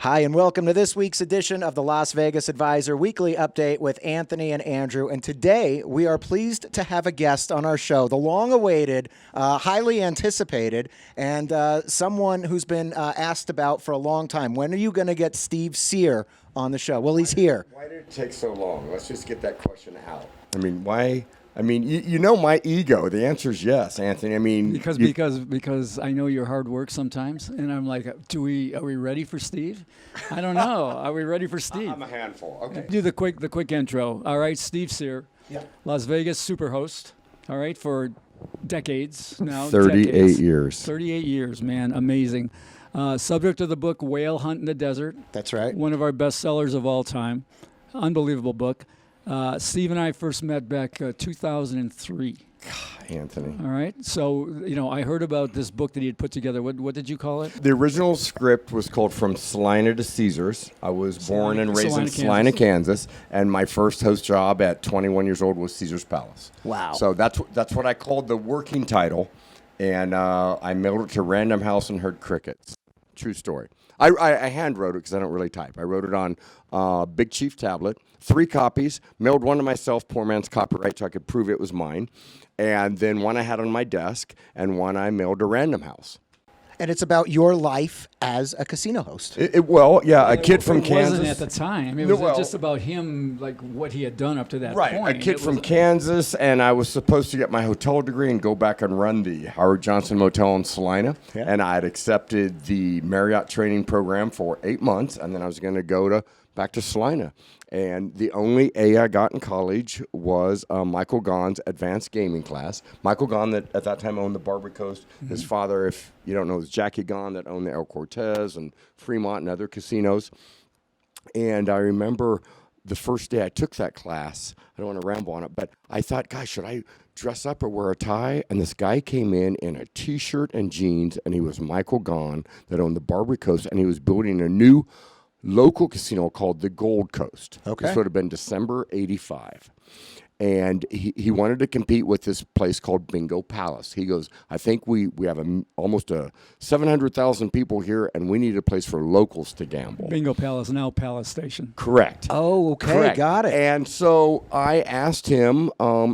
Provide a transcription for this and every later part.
Hi, and welcome to this week's edition of the Las Vegas Advisor Weekly Update with Anthony and Andrew. And today we are pleased to have a guest on our show, the long-awaited, highly anticipated, and someone who's been asked about for a long time. When are you going to get Steve Sear on the show? Well, he's here. Why did it take so long? Let's just get that question out. I mean, why? I mean, you know my ego. The answer is yes, Anthony. I mean, because I know your hard work sometimes, and I'm like, are we ready for Steve? I don't know. Are we ready for Steve? I'm a handful. Okay. Do the quick intro. All right, Steve Sear, Las Vegas Superhost. All right, for decades now. 38 years. 38 years, man, amazing. Subject of the book Whale Hunt in the Desert. That's right. One of our best sellers of all time. Unbelievable book. Steve and I first met back 2003. God, Anthony. All right. So, I heard about this book that he had put together. What did you call it? The original script was called From Salina to Caesars. I was born and raised in Salina, Kansas, and my first host job at 21 years old was Caesars Palace. Wow. So that's what I called the working title, and I mailed it to Random House and heard crickets. True story. I hand wrote it because I don't really type. I wrote it on Big Chief tablet, 3 copies, mailed one to myself, poor man's copyright, so I could prove it was mine, and then one I had on my desk, and one I mailed to Random House. And it's about your life as a casino host. A kid from Kansas. It wasn't at the time. It was just about him, like what he had done up to that point. Right, a kid from Kansas, and I was supposed to get my hotel degree and go back and run the Howard Johnson Motel in Salina. Yeah. And I had accepted the Marriott training program for 8 months, and then I was going to go back to Salina. And the only A I got in college was Michael Gaughan's advanced gaming class. Michael Gaughan, that at that time owned the Barbary Coast. Mm-hmm. His father, if you don't know, was Jackie Gaughan, that owned the El Cortez and Fremont and other casinos. And I remember the first day I took that class, I don't want to ramble on it, but I thought, gosh, should I dress up or wear a tie? And this guy came in a T-shirt and jeans, and he was Michael Gaughan that owned the Barbary Coast, and he was building a new local casino called the Gold Coast. Okay. This would have been December 85. And he wanted to compete with this place called Bingo Palace. He goes, I think we have almost 700,000 people here, and we need a place for locals to gamble. Bingo Palace, now Palace Station. Correct. Oh, okay. Correct. Got it. And so I asked him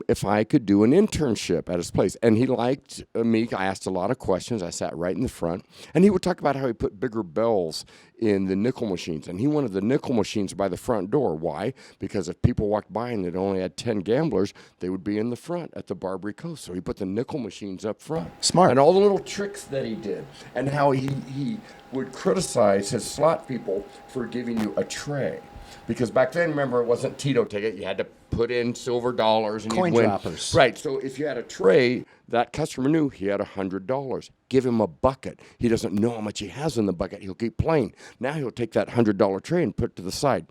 if I could do an internship at his place. And he liked me. I asked a lot of questions. I sat right in the front. And he would talk about how he put bigger bells in the nickel machines. And he wanted the nickel machines by the front door. Why? Because if people walked by and it only had 10 gamblers, they would be in the front at the Barbary Coast. So he put the nickel machines up front. Smart. And all the little tricks that he did. And how he would criticize his slot people for giving you a tray. Because back then, remember, it wasn't Tito ticket. You had to put in silver dollars and coin droppers. Right. So if you had a tray, that customer knew he had $100. Give him a bucket. He doesn't know how much he has in the bucket. He'll keep playing. Now he'll take that $100 tray and put it to the side.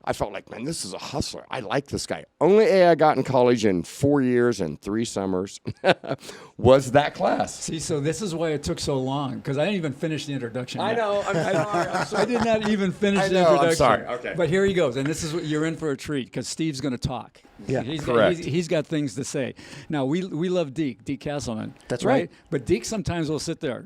I felt like, man, this is a hustler. I like this guy. Only A I got in college in 4 years and 3 summers was that class. See, so this is why it took so long, because I didn't even finish the introduction yet. I know. I'm sorry. I did not even finish the introduction. I'm sorry. Okay. But here he goes, and this is what you're in for a treat, because Steve's going to talk. Yeah, correct. He's got things to say. Now, we love Deke Castleman. That's right. But Deke sometimes will sit there.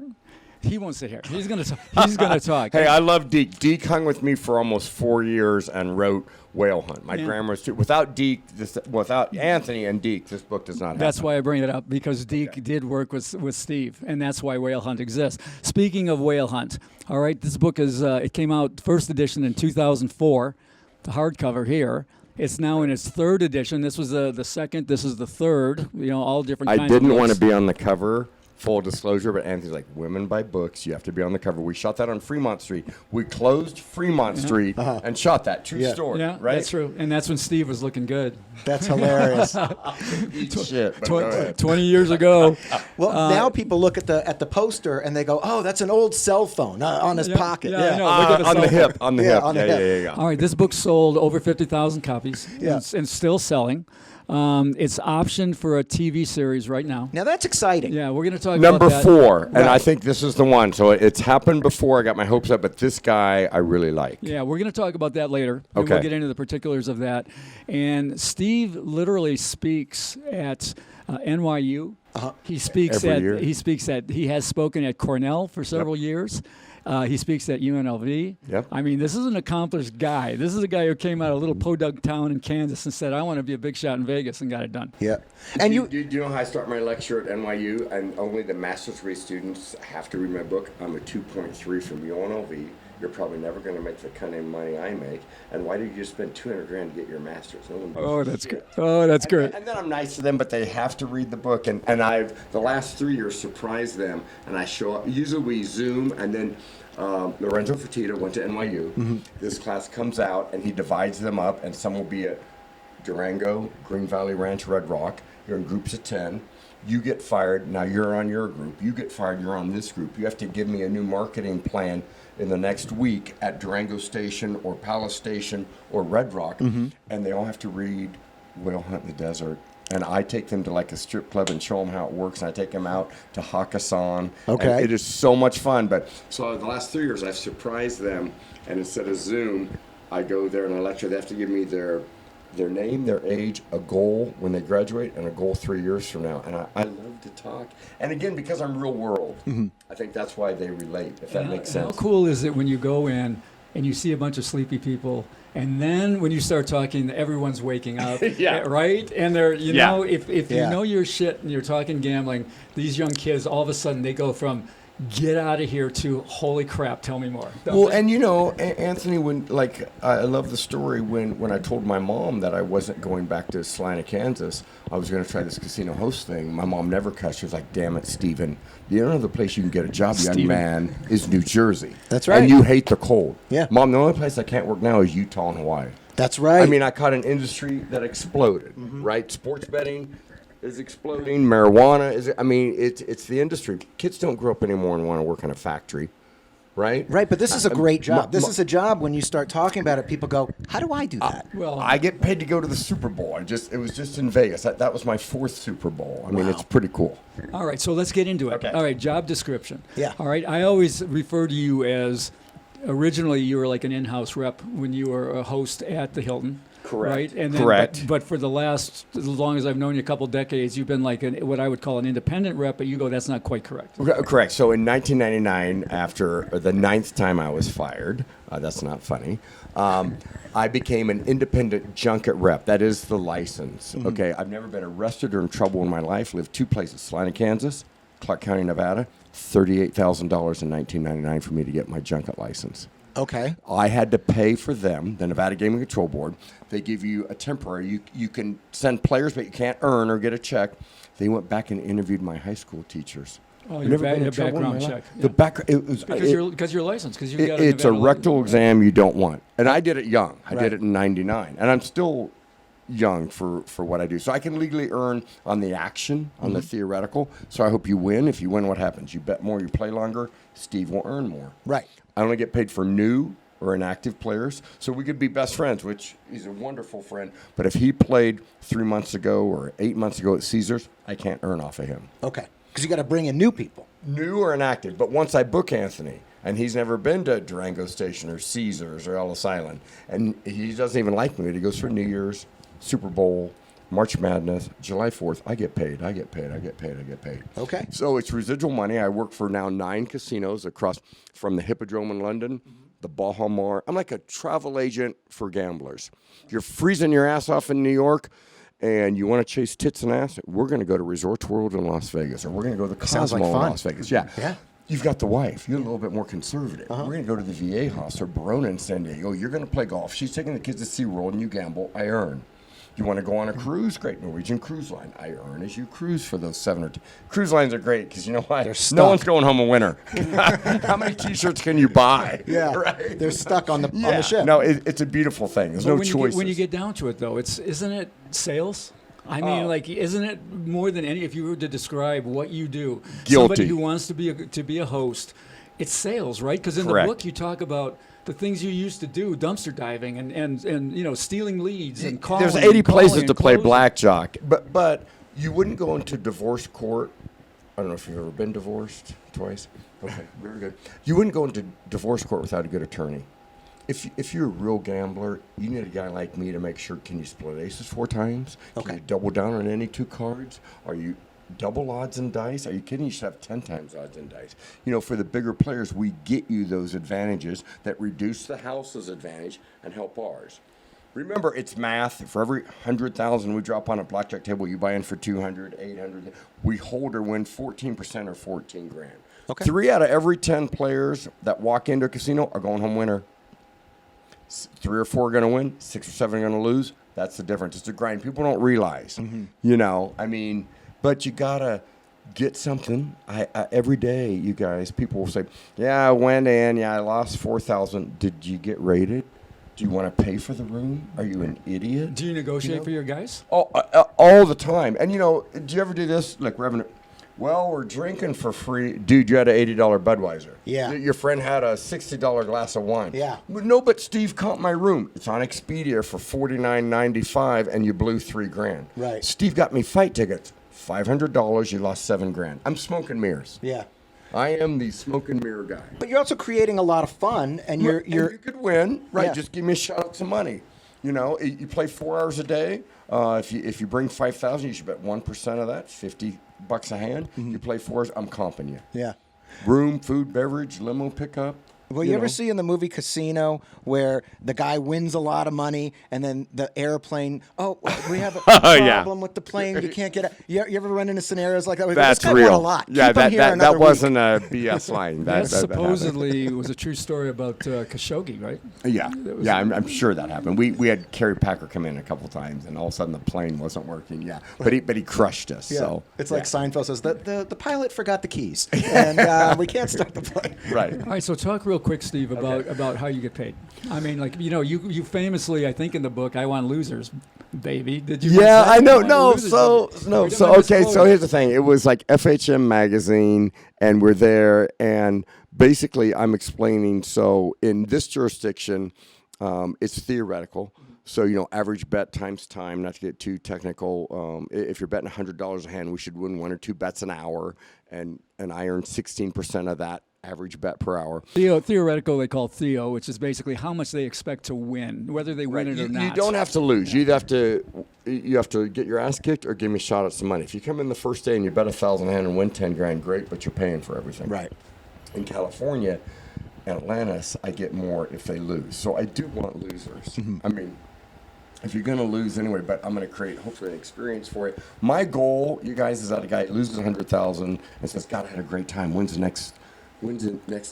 He won't sit here. He's going to talk. Hey, I love Deke. Deke hung with me for almost 4 years and wrote Whale Hunt. My grandma's too. Without Anthony and Deke, this book does not happen. That's why I bring it up, because Deke did work with Steve, and that's why Whale Hunt exists. Speaking of Whale Hunt, all right, this book it came out first edition in 2004, the hardcover here. It's now in its 3rd edition. This was the second. This is the 3rd. All different kinds of books. I didn't want to be on the cover. Full disclosure, but Anthony's like, women buy books. You have to be on the cover. We shot that on Fremont Street. We closed Fremont Street and shot that. True story, yeah, right? That's true. And that's when Steve was looking good. That's hilarious. Shit, 20 years ago. Well, now people look at the poster and they go, "Oh, that's an old cell phone on his pocket." Yeah, I know. Look at on the hip. On the hip. Yeah. All right, this book sold over 50,000 copies. Yeah. and still selling. It's optioned for a TV series right now. Now that's exciting. Yeah, we're going to talk Number about that. 4, and I think this is the one. So it's happened before. I got my hopes up, but this guy I really like. Yeah, we're going to talk about that later. And Okay. we'll get into the particulars of that. And Steve literally speaks at NYU. He speaks Every year. He has spoken at Cornell for several years. He speaks at UNLV. Yep. I mean, this is an accomplished guy. This is a guy who came out of a little podunk town in Kansas and said, I want to be a big shot in Vegas, and got it done. Yeah. And do you know how I start my lecture at NYU? And only the master's degree students have to read my book. I'm a 2.3 from UNLV. You're probably never going to make the kind of money I make. And why did you spend $200,000 to get your master's? No one gives Oh, a that's shit. good. Oh, that's great. And then I'm nice to them, but they have to read the book. And I've, the last 3 years, surprised them. And I show up. Usually we Zoom, and then Lorenzo Fertitta went to NYU. Mm-hmm. This class comes out, and he divides them up, and some will be at Durango, Green Valley Ranch, Red Rock. You're in groups of 10. You get fired, now you're on your group. You get fired, you're on this group. You have to give me a new marketing plan in the next week at Durango Station or Palace Station or Red Rock. Mm-hmm. And they all have to read Whale Hunt in the Desert. And I take them to like a strip club and show them how it works. And I take them out to Hakkasan. Okay. And it is so much fun. But so the last 3 years, I've surprised them. And instead of Zoom, I go there and I lecture. They have to give me their name, their age, a goal when they graduate, and a goal 3 years from now. And I love to talk. And again, because I'm real world, I think that's why they relate, if that makes sense. How cool is it when you go in and you see a bunch of sleepy people, and then when you start talking, everyone's waking up, Yeah. right? And they're, you Yeah. know, if Yeah. you know your shit and you're talking gambling, these young kids, all of a sudden they go from get out of here to holy crap, tell me more. Well, and you know, Anthony, when like I love the story when I told my mom that I wasn't going back to Salina, Kansas, I was going to try this casino host thing. My mom never cussed. She was like, "Damn it, Stephen! The only other place you can get a job, young Stephen. man, is New Jersey. That's right. And you hate the cold. Yeah. Mom, the only place I can't work now is Utah and Hawaii. That's right. I mean, I caught an industry that exploded, right? Sports betting is exploding. Marijuana is. I mean, it's the industry. Kids don't grow up anymore and want to work in a factory, right? Right, but this is a great job. This my- is a job when you start talking about it, people go, how do I do that? well, I get paid to go to the Super Bowl. It was just in Vegas. That was my 4th Super Bowl. I mean, it's pretty cool. all right, so let's get into it. Okay. All right, job description. Yeah. All right, I always refer to you as, originally you were like an in-house rep when you were a host at the Hilton. Correct. Right? And then, Correct. But for the last, as long as I've known you, a couple decades, you've been like what I would call an independent rep, but you go, that's not quite correct. Correct. So in 1999, after the 9th time I was fired, that's not funny, I became an independent junket rep. That is the license. Okay, I've never been arrested or in trouble in my life. Lived 2 places, Salina, Kansas, Clark County, Nevada. $38,000 in 1999 for me to get my junket license. Okay. I had to pay for them, the Nevada Gaming Control Board. They give you a temporary. You can send players, but you can't earn or get a check. They went back and interviewed my high school teachers. Oh, I've your never been in trouble in background my check. life. The back. It was Because you're licensed. Because you got it's a Nevada rectal license. exam you don't want. And I did it young. I Right. did it in 99. And I'm still young for what I do. So I can legally earn on the action, on the theoretical. So I hope you win. If you win, what happens? You bet more, you play longer, Steve will earn more. Right. I only get paid for new or inactive players. So we could be best friends, which he's a wonderful friend. But if he played 3 months ago or 8 months ago at Caesars, I can't earn off of him. Okay. Because you got to bring in new people. New or inactive. But once I book Anthony, and he's never been to Durango Station or Caesars or Ellis Island, and he doesn't even like me, but he goes for New Year's, Super Bowl, March Madness, July 4th, I get paid. Okay. So it's residual money. I work for now 9 casinos across from the Hippodrome in London, the Baha Mar. I'm like a travel agent for gamblers. You're freezing your ass off in New York, and you want to chase tits and ass, we're going to go to Resort World in Las Vegas, or we're going to go to the Sounds Cosmo like in fun. Las Vegas. Yeah. Yeah. You've got the wife. You're a little bit more conservative. We're going to go to the VA house or Barona in San Diego. You're going to play golf. She's taking the kids to SeaWorld, and you gamble. I earn. You want to go on a cruise? Great. Norwegian Cruise Line. I earn as you cruise for those 7 or 10. Cruise lines are great because you know why? They're stuck. No one's going home a winner. How many T-shirts can you buy? Yeah. Right? They're stuck on the Yeah. ship. No, it's a beautiful thing. There's But no when choices. when you get down to it, though, isn't it sales? I mean, Oh. like, isn't it more than any? If you were to describe what you do, Guilty. somebody who wants to be a host, it's sales, right? Because in Correct. the book you talk about the things you used to do, dumpster diving and you know, stealing leads and calling. There's and 80 calling places and to play closing. blackjack, but you wouldn't go into divorce court. I don't know if you've ever been divorced twice. Okay, very good. You wouldn't go into divorce court without a good attorney. If you're a real gambler, you need a guy like me to make sure, can you split aces 4 times? Can Okay. you double down on any 2 cards? Are you double odds and dice? Are you kidding? You should have 10 times odds and dice. You know, for the bigger players, we get you those advantages that reduce the house's advantage and help ours. Remember, it's math. For every 100,000 we drop on a blackjack table, you buy in for 200, 800. We hold or win 14% or 14 grand. Okay. 3 out of every 10 players that walk into a casino are going home winner. 3 or 4 are going to win, 6 or 7 are going to lose. That's the difference. It's a grind. People don't realize, you know, I mean, but you got to get something. I every day, you guys, people will say, yeah, I went in. Yeah, I lost 4,000. Did you get rated? Do you want to pay for the room? Are you an idiot? Do you negotiate for your guys? Oh, all the time. And, you know, do you ever do this? Like, Reverend, well, we're drinking for free. Dude, you had an $80 Budweiser. Yeah. Your friend had a $60 glass of wine. Yeah. No, but Steve comped my room. It's on Expedia for $49.95, and you blew $3 grand. Right. Steve got me fight tickets. $500, you lost $7 grand. I'm smoking mirrors. Yeah. I am the smoke and mirror guy. But you're also creating a lot of fun, and And you could win, right? Yeah. Just give me a shot at some money. You know, you play 4 hours a day. If you bring 5,000, you should bet 1% of that, $50 a hand. You play 4 hours, I'm comping you. Yeah. Room, food, beverage, limo pickup. Well, you ever know. see in the movie Casino where the guy wins a lot of money and then the airplane, we have a problem with the plane, you can't get out. You ever run into scenarios like that? That's This guy real. won a lot. Yeah, Keep him here that another wasn't a BS line. That That happened. supposedly was a true story about Khashoggi, right? Yeah, I'm sure that happened. We had Kerry Packer come in a couple times, and all of a sudden the plane wasn't working. Yeah, but he crushed us. Yeah. So It's like Seinfeld says, the pilot forgot the keys, and we can't start the plane. right. All right, so talk real quick, Steve, about how you get paid. I mean, like, you know, you famously, I think in the book, I Want Losers, baby. Did you? Yeah, write that? I know. Want No, Losers? so We no, don't so have okay. So disclosure. here's the thing. It was like FHM magazine, and we're there, and basically I'm explaining. So in this jurisdiction, it's theoretical. So, you know, average bet times time, not to get too technical. If you're betting $100 a hand, we should win 1 or 2 bets an hour, and I earn 16% of that average bet per hour. Theoretical, they call Theo, which is basically how much they expect to win, whether they win it or not. You don't have to lose. You have to get your ass kicked or give me a shot at some money. If you come in the first day and you bet 1,000 a hand and win 10 grand, great, but you're paying for everything. Right. In California and Atlantis, I get more if they lose. So I do want losers. I mean, if you're going to lose anyway, but I'm going to create hopefully an experience for it. My goal, you guys, is that a guy loses 100,000 and says, God, I had a great time. When's the next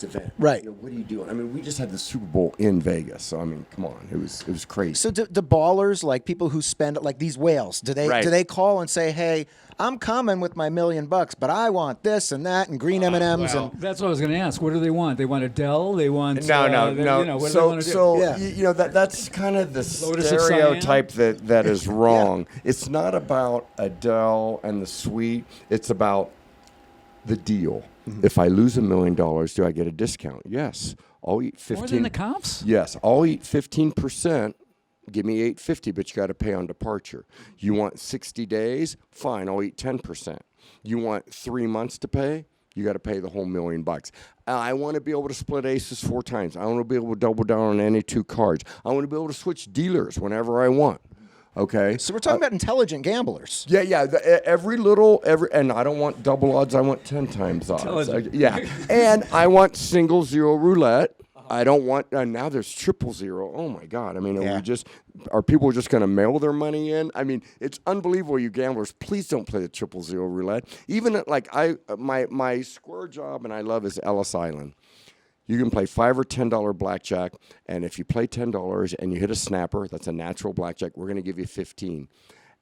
event? Right. You know, what are you doing? I mean, we just had the Super Bowl in Vegas, so I mean, come on, it was crazy. So do ballers, like people who spend like these whales, do they call and say, hey, I'm coming with my $1 million, but I want this and that and green M&Ms and That's what I was going to ask. What do they want? They want a Dell? They want No. You know, what do they want to do? So Yeah. you know that's kind of the Lotus of stereotype that is wrong. It's not about Adele and the suite. It's about the deal. If I lose $1 million, do I get a discount? Yes. I'll eat 15. More than the cops? Yes, I'll eat 15%. Give me $850, but you got to pay on departure. You want 60 days? Fine, I'll eat 10%. You want 3 months to pay? You got to pay the whole $1 million. I want to be able to split aces 4 times. I want to be able to double down on any 2 cards. I want to be able to switch dealers whenever I want. Okay. so we're talking about intelligent gamblers. Yeah. And I don't want double odds. I want 10 times odds. Yeah. And I want single zero roulette. I don't want. Now there's 000. Oh my God. I mean, are people just going to mail their money in? I mean, it's unbelievable. You gamblers, please don't play the 000 roulette. Even like my square job, and I love is Ellis Island. You can play $5 or $10 blackjack, and if you play $10 and you hit a snapper, that's a natural blackjack. We're going to give you 15.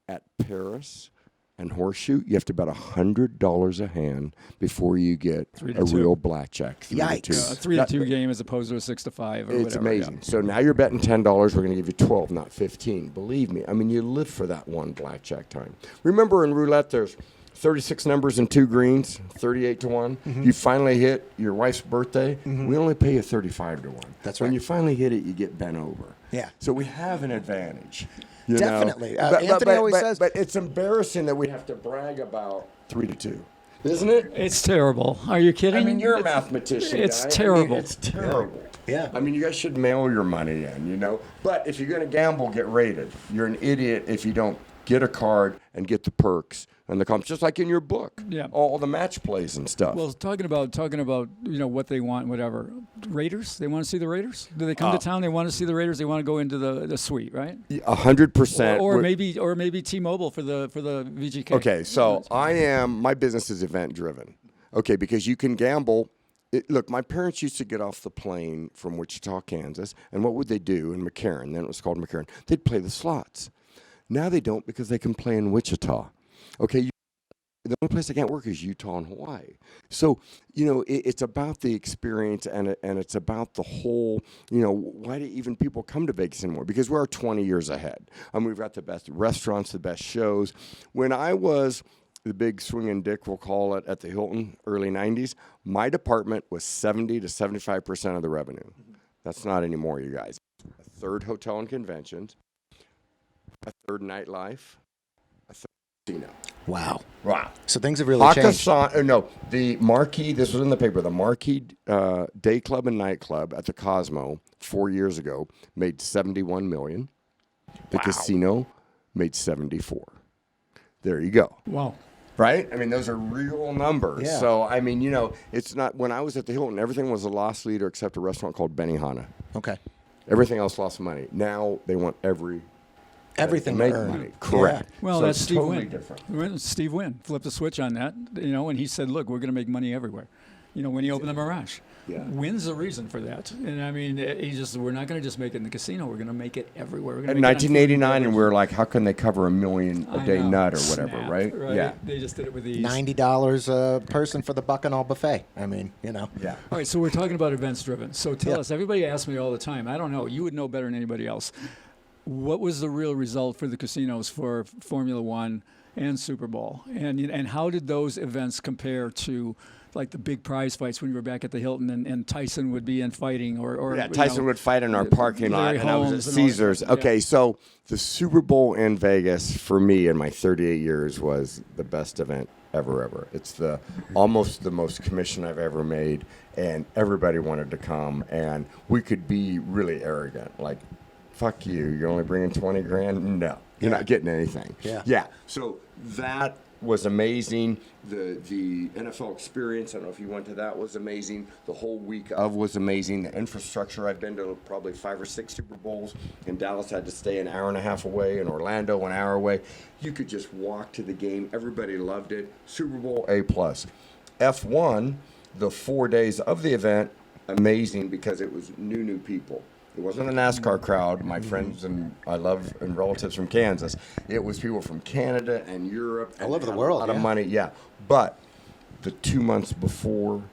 At Paris and Horseshoe, you have to bet $100 a hand before you get a real blackjack. 3-2. A 3-2 game as opposed to a 6-5 or It's whatever. amazing. So now you're betting $10. We're going to give you 12, not 15. Believe me. I mean, you live for that one blackjack time. Remember, in roulette, there's 36 numbers and 2 greens, 38 to 1. You finally hit your wife's birthday. We only pay you 35 to 1. That's When right. you finally hit it, you get bent over. Yeah. So we have an advantage. You Definitely. know? Anthony always says- But it's embarrassing that we have to brag about 3 to 2. Isn't it? It's terrible. Are you kidding? I mean, you're a mathematician. It's guy. terrible. I mean, it's terrible. Yeah. I mean, you guys should mail your money in, you know. But if you're going to gamble, get rated. You're an idiot if you don't get a card and get the perks and the comps, just like in your book. Yeah. All the match plays and stuff. Well, talking about what they want, whatever. Raiders, they want to see the Raiders. Do they come to town? They want to see the Raiders. They want to go into the suite, right? 100%. Or maybe T-Mobile for the VGK. Okay, so my business is event driven. Okay, because you can gamble. Look, my parents used to get off the plane from Wichita, Kansas, and what would they do in McCarran? Then it was called McCarran. They'd play the slots. Now they don't because they can play in Wichita. Okay, the only place they can't work is Utah and Hawaii. So, it's about the experience and it's about the whole, why do even people come to Vegas anymore? Because we're 20 years ahead. We've got the best restaurants, the best shows. When I was the big swinging dick, we'll call it, at the Hilton, early 90s, my department was 70 to 75% of the revenue. That's not anymore, you guys. A third hotel and conventions, a third nightlife, a third casino. Wow. Wow. So things have really changed. The Marquee, this was in the paper, the Marquee Day Club and Nightclub at the Cosmo 4 years ago made $71 million. The casino made 74. There you go. Wow. Right? Those are real numbers. Yeah. So, it's not, when I was at the Hilton, everything was a loss leader except a restaurant called Benihana. Okay. Everything else lost money. Now they want everything to make earn. money. Correct. Yeah. Well, so that's it's Steve totally Wynn. different. Steve Wynn flipped the switch on that, and he said, look, we're going to make money everywhere. When he opened the Mirage. Yeah. Wynn's the reason for that. And we're not going to just make it in the casino. We're going to make it everywhere. We're In gonna make it on 1989, and we were like, how can they cover $1 million a day nut or whatever, Snap, right? Yeah. They just did it with ease. $90 a person for the Bacchanal buffet. Yeah. All right, so we're talking about events driven. So tell us, everybody asks me all the time, I don't know, you would know better than anybody else. What was the real result for the casinos for Formula One and Super Bowl? And how did those events compare to like the big prize fights when you were back at the Hilton and Tyson would be in fighting or Tyson would fight in our parking lot, and I was at Holmes and all Caesars. that. Okay, so the Super Bowl in Vegas for me in my 38 years was the best event ever. It's almost the most commission I've ever made, and everybody wanted to come, and we could be really arrogant, like, fuck you, you're only bringing 20 grand? No, you're not getting anything. Yeah. So that was amazing. The NFL experience, I don't know if you went to that, was amazing. The whole week of was amazing. The infrastructure, I've been to probably 5 or 6 Super Bowls. In Dallas, I had to stay an hour and a half away. In Orlando, an hour away. You could just walk to the game. Everybody loved it. Super Bowl, A+. F1, the 4 days of the event, amazing because it was new people. It wasn't a NASCAR crowd, my friends and I love and relatives from Kansas. It was people from Canada and Europe. All over the world, a lot of money, yeah. But the 2 months before,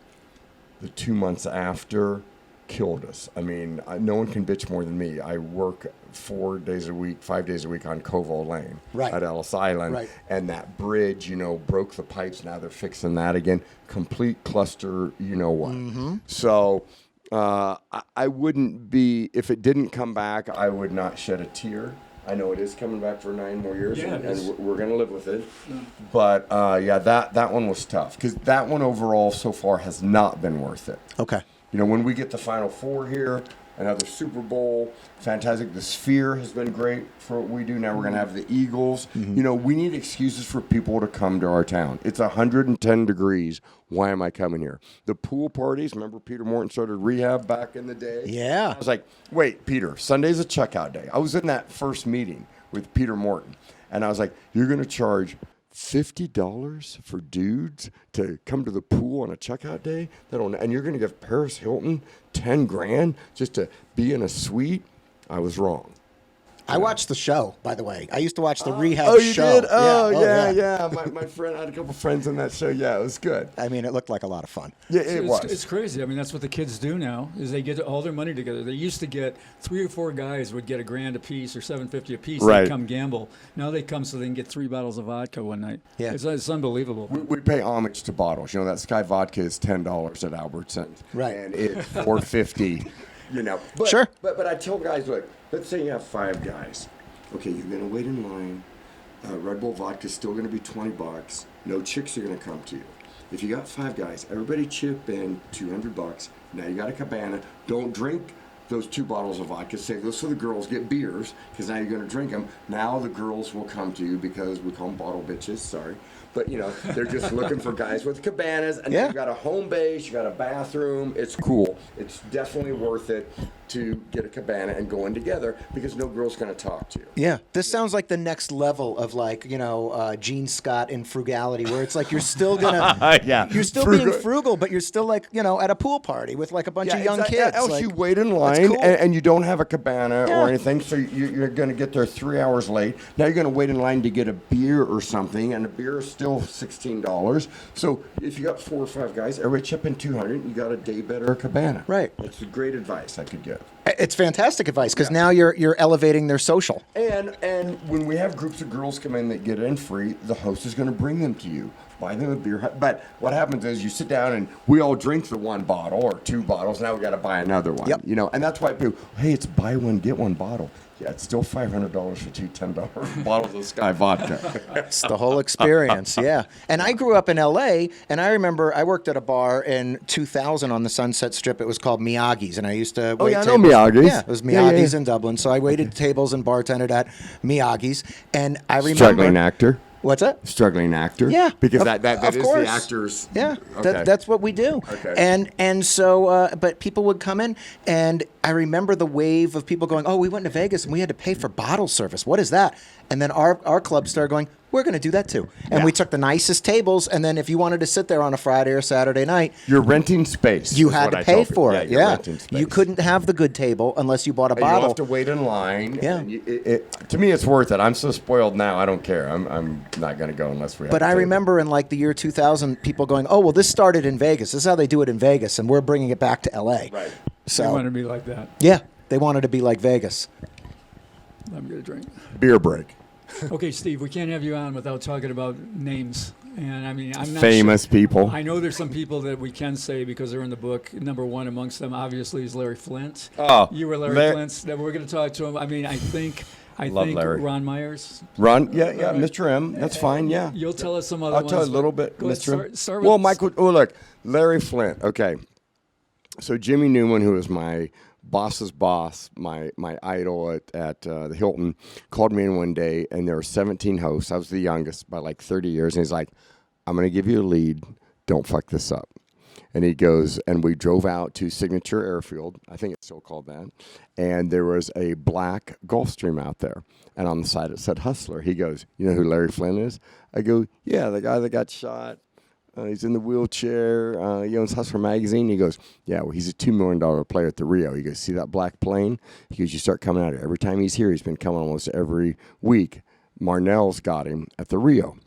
the 2 months after killed us. No one can bitch more than me. I work 4 days a week, 5 days a week on Koval Lane at Ellis Island. Right. And that bridge, broke the pipes. Now they're fixing that again. Complete cluster, what. Mm-hmm. So... I wouldn't be, if it didn't come back, I would not shed a tear. I know it is coming back for 9 more years, and we're going to live with it. Yeah. But, that one was tough, because that one overall so far has not been worth it. Okay. When we get the Final Four here, another Super Bowl, fantastic. The Sphere has been great for what we do. Now we're going to have the Eagles. Mm-hmm. We need excuses for people to come to our town. It's 110 degrees. Why am I coming here? The pool parties, remember Peter Morton started rehab back in the day? Yeah. I was like, wait, Peter, Sunday's a checkout day. I was in that first meeting with Peter Morton, and I was like, you're going to charge $50 for dudes to come to the pool on a checkout day? And you're going to give Paris Hilton 10 grand just to be in a suite? I was wrong. I watched the show, by the way. I used to watch the rehab show. Oh, you did? Yeah. My friend, I had a couple friends on that show. Yeah, it was good. It looked like a lot of fun. Yeah, it was. It's crazy. That's what the kids do now, is they get all their money together. They used to get 3 or 4 guys would get $1,000 a piece or $750 a piece. Right. They'd come gamble. Now they come so they can get 3 bottles of vodka one night. Yeah. It's unbelievable. We pay homage to bottles. That Sky vodka is $10 at Albertsons. Right. And it's $4.50. But, sure. But I tell guys, look, let's say you have 5 guys. Okay, you're going to wait in line. Red Bull vodka is still going to be $20. No chicks are going to come to you. If you got 5 guys, everybody chip in $200. Now you got a cabana. Don't drink those 2 bottles of vodka, save those for the girls, get beers, because now you're going to drink them. Now the girls will come to you because we call them bottle bitches, sorry. But, they're just looking for guys with cabanas, and you've got a home base, you got a bathroom. It's cool. It's definitely worth it to get a cabana and go in together because no girl's going to talk to you. Yeah, this sounds like the next level of Gene Scott in Frugality, where it's like you're still gonna, you're still being frugal, but you're still at a pool party with like a bunch of young kids. Else you wait in line cool. and you don't have a cabana or anything, so you're going to get there 3 hours late. Now you're going to wait in line to get a beer or something, and a beer is still $16. So if you got 4 or 5 guys, everybody chip in $200, you got a day bed or a cabana. Right. That's great advice I could give. It's fantastic advice because now you're elevating their social. And when we have groups of girls come in that get in free, the host is going to bring them to you, buy them a beer. But what happens is you sit down and we all drink the 1 bottle or 2 bottles. Now we got to buy another one. Yep. And that's why people, hey, it's buy one get one bottle. Yeah, it's still $500 for 2 $10 bottles of Sky vodka. It's the whole experience, yeah. And I grew up in L.A., and I remember I worked at a bar in 2000 on the Sunset Strip. It was called Miyagi's, and I used to wait I tables. know Miyagi's. Yeah, it was Miyagi's in Dublin. So I waited tables and bartended at Miyagi's, and I remember... Struggling actor. What's that? Struggling actor. Yeah, because that is course. the actors. Yeah, okay. that's what we do. Okay. And so, but people would come in, and I remember the wave of people going, "Oh, we went to Vegas and we had to pay for bottle service. What is that?" And then our club started going, "We're going to do that too." And we took the nicest tables, and then if you wanted to sit there on a Friday or Saturday night, you're renting space. You had to pay for it. You're renting space. You couldn't have the good table unless you bought a and bottle. You have to wait in line. Yeah. To me, it's worth it. I'm so spoiled now. I don't care. I'm not going to go unless we have But I remember in like the year 2000, people going, "Oh, well, this started in Vegas. This is how they do it in Vegas, and we're bringing it back to L.A." Right. They want to be like that. Yeah, they wanted to be like Vegas. I'm going to drink. Beer break. Okay, Steve, we can't have you on without talking about names. And I mean, I'm not famous people. I know there's some people that we can say because they're in the book. Number one amongst them, obviously, is Larry Flint. Oh, you were Larry Flint. That we're going to talk to him. I mean, I think Larry. Ron Myers. Ron, yeah, Mr. M. That's fine, yeah. You'll tell us some other I'll ones. tell you a little bit, Mr. M. Start Well, with Michael. Oh, look, Larry Flint. Okay, so Jimmy Newman, who was my boss's boss, my idol at the Hilton, called me in one day, and there were 17 hosts. I was the youngest by like 30 years, and he's like, "I'm going to give you a lead. Don't fuck this up." And he goes, and we drove out to Signature Airfield. I think it's still called that. And there was a black Gulfstream out there. And on the side it said Hustler. He goes, "You know who Larry Flint is?" I go, "Yeah, the guy that got shot. He's in the wheelchair. He owns Hustler magazine." He goes, "Yeah, well, he's a $2 million player at the Rio." He goes, "See that black plane?" He goes, "You start coming out here. Every time he's here, he's been coming almost every week. Marnell's got him at the Rio."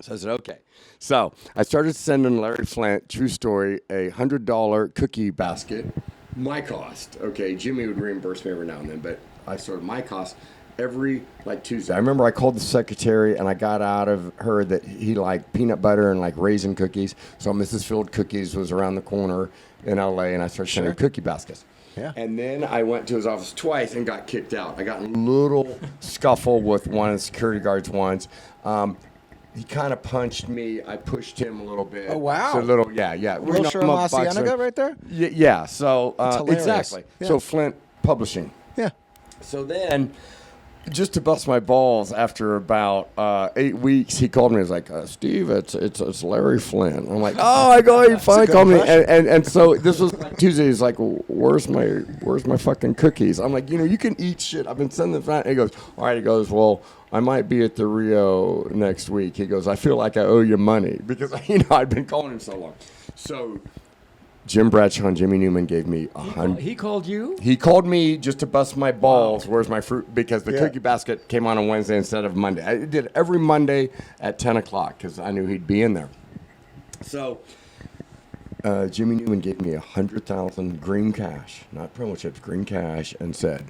So I said, okay. So I started sending Larry Flint, true story, a $100 cookie basket, my cost. Okay, Jimmy would reimburse me every now and then, but I started my cost every Tuesday. I remember I called the secretary and I got out of her that he liked peanut butter and raisin cookies. So Mrs. Field Cookies was around the corner in LA, and I started sending cookie baskets. Yeah. And then I went to his office twice and got kicked out. I got in a little scuffle with one of the security guards once. He kind of punched me. I pushed him a little bit. Oh, wow. So a little, yeah. Little Sherman La Cienega right there? Yeah. So exactly. Yeah. So Flint Publishing. Yeah. So then, just to bust my balls, after about 8 weeks, he called me. He was like, "Steve, it's Larry Flint." I'm like, "Oh, I go. He finally called me." And so this was Tuesday. He's like, "Where's my fucking cookies?" I'm like, "You can eat shit. I've been sending them." And he goes, "All right." He goes, "Well, I might be at the Rio next week." He goes, "I feel like I owe you money," because I'd been calling him so long. So Jim Bradshaw and Jimmy Newman gave me $100. He called you? He called me just to bust my balls. Where's my fruit? Because the cookie basket came on Wednesday instead of Monday. I did it every Monday at 10 o'clock because I knew he'd be in there. So Jimmy Newman gave me $100,000 green cash, not promo chips, green cash, and said,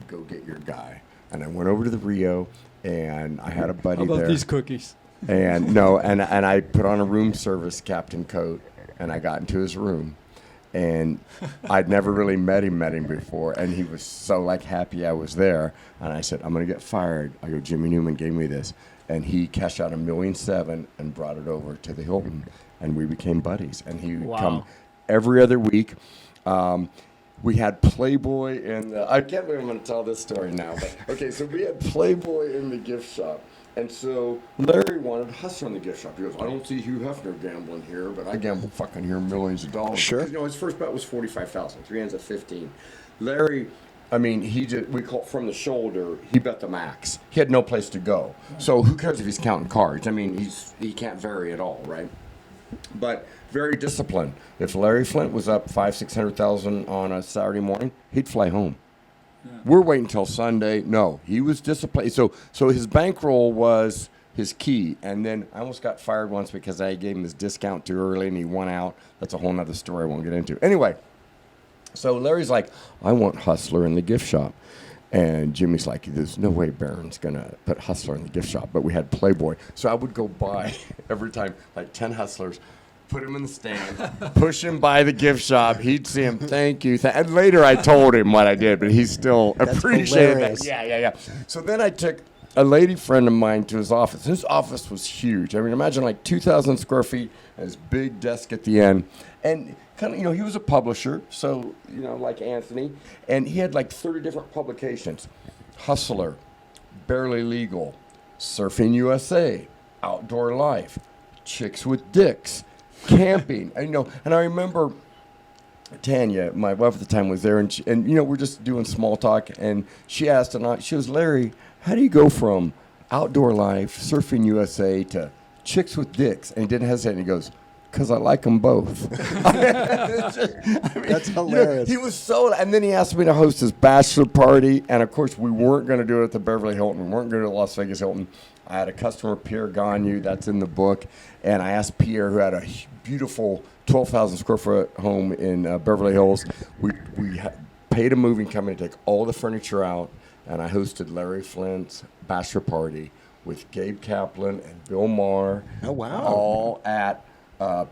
"Go get your guy." And I went over to the Rio, and I had a buddy How about there. these cookies? And I put on a room service captain coat, and I got into his room, and I'd never really met him before, and he was so happy I was there. And I said, "I'm gonna get fired." I go, "Jimmy Newman gave me this," and he cashed out $1.7 million and brought it over to the Hilton, and we became buddies. And he would come every other week. We had Playboy I can't believe I'm going to tell this story now. But okay, so we had Playboy in the gift shop. And so Larry wanted Hustler in the gift shop. He goes, I don't see Hugh Hefner gambling here, but I gamble fucking here millions of dollars. Sure. Because, his first bet was $45,000, 3 hands at 15. Larry, we call it from the shoulder, he bet the max. He had no place to go. So who cares if he's counting cards? He can't vary at all, right? But very disciplined. If Larry Flint was up $500,000-600,000 on a Saturday morning, he'd fly home. Yeah. We're waiting until Sunday. No, he was disciplined. So his bankroll was his key. And then I almost got fired once because I gave him his discount too early and he won out. That's a whole nother story I won't get into. Anyway, so Larry's like, I want Hustler in the gift shop. And Jimmy's like, there's no way Barron's going to put Hustler in the gift shop. But we had Playboy. So I would go buy every time like 10 Hustlers, put him in the stand, push him by the gift shop. He'd see him, thank you. And later I told him what I did, but he still appreciated that. Yeah. So then I took a lady friend of mine to his office. His office was huge. Imagine like 2,000 square feet and his big desk at the end. And kind of, he was a publisher, so, like Anthony. And he had like 30 different publications. Hustler, Barely Legal, Surfing USA, Outdoor Life, Chicks with Dicks, Camping. And I remember Tanya, my wife at the time, was there, and we're just doing small talk, and she asked, and she was, Larry, how do you go from Outdoor Life, Surfing USA, to Chicks with Dicks? And he didn't hesitate, and he goes, because I like them both. That's hilarious. He was and then he asked me to host his bachelor party, and of course we weren't going to do it at the Beverly Hilton. We weren't going to do it at the Las Vegas Hilton. I had a customer, Pierre Gagne, that's in the book, and I asked Pierre, who had a beautiful 12,000 square foot home in Beverly Hills. We paid a moving company to take all the furniture out, and I hosted Larry Flint's bachelor party with Gabe Kaplan and Bill Maher. Oh, wow. All at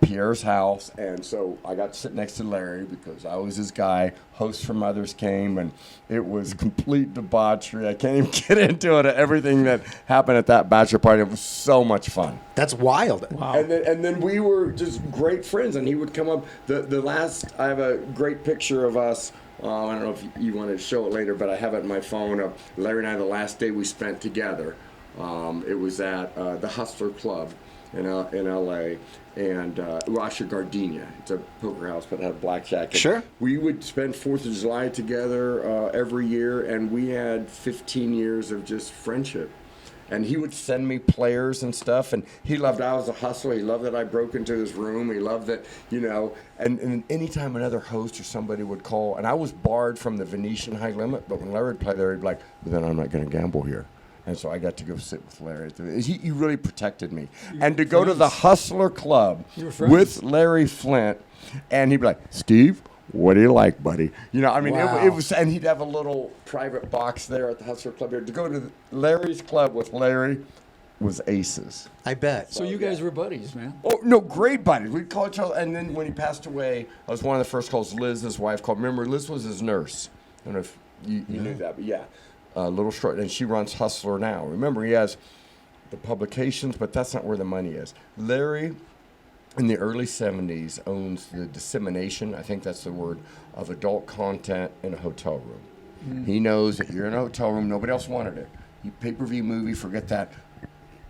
Pierre's house, and so I got to sit next to Larry because I was his guy. Hosts from others came, and it was complete debauchery. I can't even get into it. Everything that happened at that bachelor party, it was so much fun. That's wild. Wow. And then we were just great friends, and he would come up. I have a great picture of us. I don't know if you want to show it later, but I have it in my phone of Larry and I the last day we spent together. It was at the Hustler Club in L.A., and Rasha Gardenia. It's a poker house, but it had blackjack. And sure. We would spend 4th of July together every year, and we had 15 years of just friendship. And he would send me players and stuff, and he loved I was a hustler. He loved that I broke into his room. He loved that, and anytime another host or somebody would call, and I was barred from the Venetian High Limit, but when Larry would play there, he'd be like, well, then I'm not going to gamble here. And so I got to go sit with Larry. He really protected me. And to go to the Hustler Club with Larry Flint, and he'd be like, Steve, what do you like, buddy? Wow. It was, and he'd have a little private box there at the Hustler Club here. To go to Larry's club with Larry was aces. I bet. So you guys were buddies, man. Oh, no, great buddies. We'd call each other, and then when he passed away, I was one of the first calls. Liz, his wife, called. Remember, Liz was his nurse. I don't know if you knew that, but yeah. Little short, and she runs Hustler now. Remember, he has the publications, but that's not where the money is. Larry, in the early 70s, owns the dissemination, I think that's the word, of adult content in a hotel room. Mm. He knows that you're in a hotel room, nobody else wanted it. You pay-per-view movie, forget that.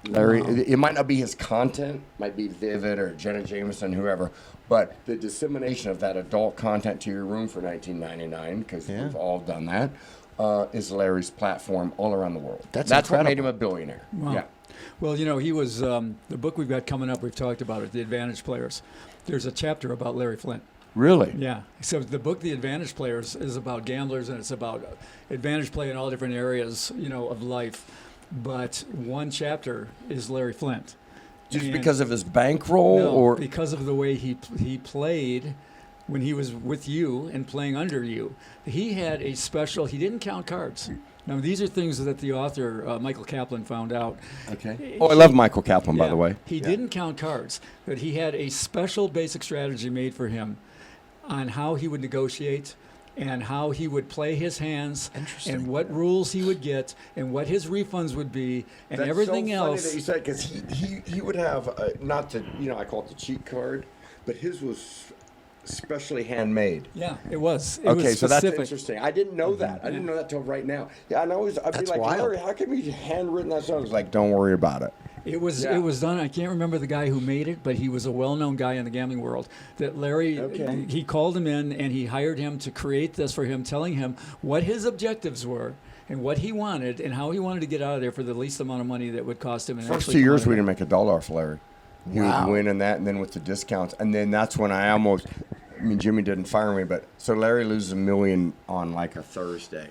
Larry, it might not be his content, might be Vivid or Jenna Jameson, whoever, but the dissemination of that adult content to your room for $19.99, because we've all done that. Is Larry's platform all around the world. That's what made him a billionaire. Wow. Yeah. Well, he was, the book we've got coming up, we've talked about it, The Advantage Players. There's a chapter about Larry Flint. Really? Yeah. So the book, The Advantage Players, is about gamblers, and it's about advantage play in all different areas, of life. But one chapter is Larry Flint. Just because of his bankroll? No, or because of the way he played when he was with you and playing under you. He had a special, he didn't count cards. Now, these are things that the author, Michael Kaplan, found out. Okay. Oh, I love Michael Kaplan, by the way. He didn't count cards, but he had a special basic strategy made for him on how he would negotiate and how he would play his hands and what rules he would get and what his refunds would be and That's everything so else. Funny that you said, because he would have, not the, I call it the cheat card, but his was specially handmade. Yeah, it was. It Okay, was so that's specific. interesting. I didn't know that. I didn't know that till right now. Yeah, and I'd be That's like, wild. Larry, how come you handwritten that song? I was like, don't worry about it. It was Yeah. it was done. I can't remember the guy who made it, but he was a well-known guy in the gambling world. That Larry, Okay. he called him in and he hired him to create this for him, telling him what his objectives were and what he wanted and how he wanted to get out of there for the least amount of money that would cost him. And First actually 2 come years, out of we it. didn't make $1 off Larry. He Wow. would win in that, and then with the discounts. And then that's when I almost, I mean, Jimmy didn't fire me, but so Larry loses $1 million on like a Thursday.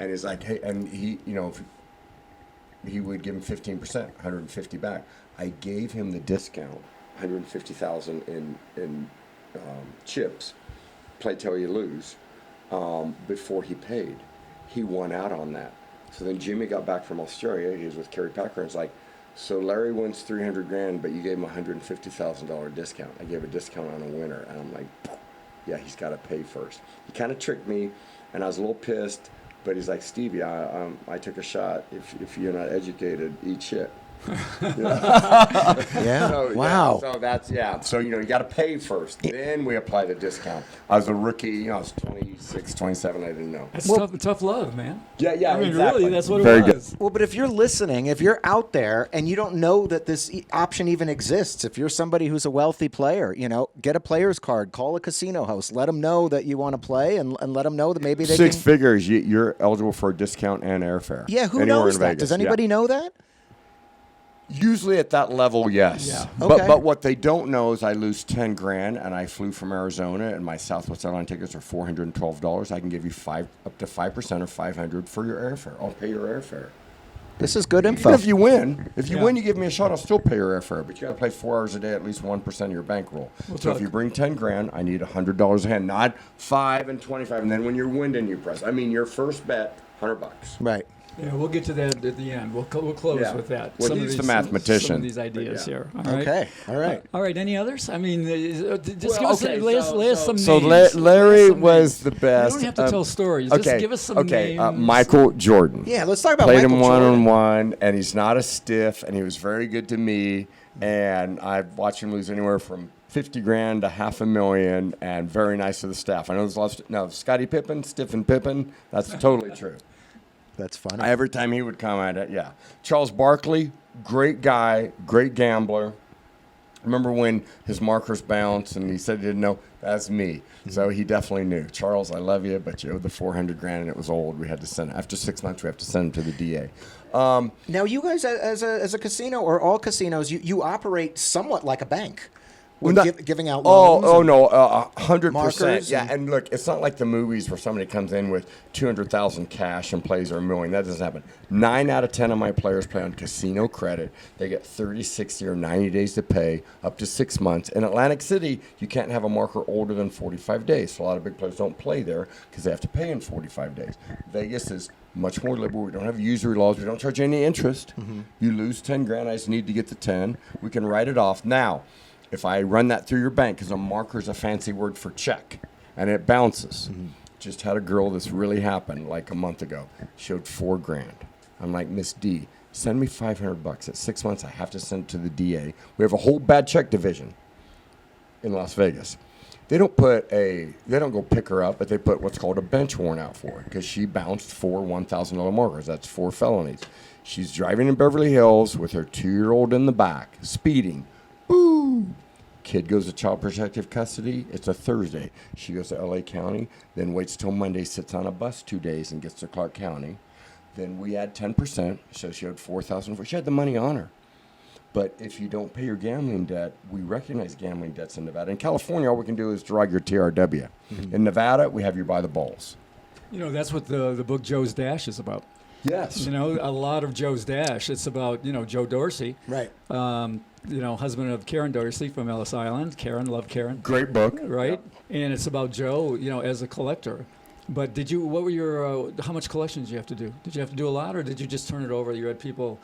And he's like, hey, and he, you know, if he would give him 15%, 150 back. I gave him the discount, 150,000 in chips, play till you lose, before he paid. He won out on that. So then Jimmy got back from Australia. He was with Kerry Packer, and it's like, so Larry wins 300 grand, but you gave him a $150,000 discount. I gave a discount on a winner, and I'm like, yeah, he's got to pay first. He kind of tricked me, and I was a little pissed. But he's like, Stevie, I took a shot. If you're not educated, eat shit. Yeah. So, Wow. Yeah, so that's, yeah. So, you know, you got to pay first. Then we apply the discount. I was a rookie. You know, I was 26, 27. I didn't know. That's tough love, man. Yeah, yeah, I mean, exactly. really, that's what Very it good. was. Well, but if you're listening, if you're out there and you don't know that this option even exists, if you're somebody who's a wealthy player, you know, get a player's card, call a casino host, let them know that you want to play, and let them know that maybe they Six can. figures, you're eligible for a discount and airfare. Yeah, who Anywhere knows in that? Vegas, Does anybody yeah. know that? Usually at that level, yes. Yeah. Okay. But what they don't know is I lose 10 grand and I flew from Arizona and my Southwest Airline tickets are $412. I can give you up to 5% or $500 for your airfare. I'll pay your airfare. This is good info. Even if you win, Yeah. you give me a shot, I'll still pay your airfare. But you got to play 4 hours a day, at least 1% of your bankroll. So if talk. you bring 10 grand, I need $100 a hand, not 5 and 25. And then when you're winning, you press. I mean, your first bet, $100. Right. Yeah, we'll get to that at the end. We'll close Yeah. with that. Well, Some of he's the these- mathematician. Some of these ideas Yeah. here. All right. Okay. All right. All right. Any others? I mean, just Well, give us okay, lay us some So names. Larry Lay us some was names. the best. You don't have to tell stories. Okay, Just give us some okay. names. Michael Jordan. Yeah, let's talk about Played Michael him Jordan. one-on-one, and he's not a stiff, and he was very good to me. And I've watched him lose anywhere from 50 grand to $500,000, and very nice to the staff. I know there's lots. No, Scottie Pippen, stiff and Pippen. That's totally true. That's funny. Every time he would come at it, yeah. Charles Barkley, great guy, great gambler. Remember when his markers bounced and he said he didn't know? That's me. So he definitely knew. Charles, I love you, but you owed the 400 grand and it was old. We had to send, after 6 months, we have to send him to the DA. Now, you guys, as a casino or all casinos, you operate somewhat like a bank, with giving out loans. Oh, and- no, 100%. markers Yeah, and- and look, it's not like the movies where somebody comes in with 200,000 cash and plays or $1 million. That doesn't happen. 9 out of 10 of my players play on casino credit. They get 30, 60, or 90 days to pay, up to 6 months. In Atlantic City, you can't have a marker older than 45 days. So a lot of big players don't play there because they have to pay in 45 days. Vegas is much more liberal. We don't have usury laws. We don't charge any interest. You lose 10 grand. I just need to get the 10. We can write it off. Now, if I run that through your bank, because a marker is a fancy word for check, and it bounces. Just had a girl this really happened like a month ago. Showed 4 grand. I'm like, Miss D, send me $500. At 6 months, I have to send it to the DA. We have a whole bad check division in Las Vegas. They don't go pick her up, but they put what's called a bench warrant out for her because she bounced 4 $1,000 markers. That's 4 felonies. She's driving in Beverly Hills with her 2-year-old in the back, speeding. Boo! Kid goes to child protective custody. It's a Thursday. She goes to L.A. County, then waits till Monday, sits on a bus 2 days, and gets to Clark County. Then we add 10%, so she owed $4,000. She had the money on her. But if you don't pay your gambling debt, we recognize gambling debts in Nevada. In California, all we can do is drag your TRW. In Nevada, we have you by the balls. You know, that's what the book Joe's Dash is about. Yes. You know, a lot of Joe's Dash. It's about, Joe Dorsey. Right. Husband of Karen Dorsey from Ellis Island. Karen, love Karen. Great book. Right? And it's about Joe, as a collector. But what were your, how much collections did you have to do? Did you have to do a lot, or did you just turn it over? You had people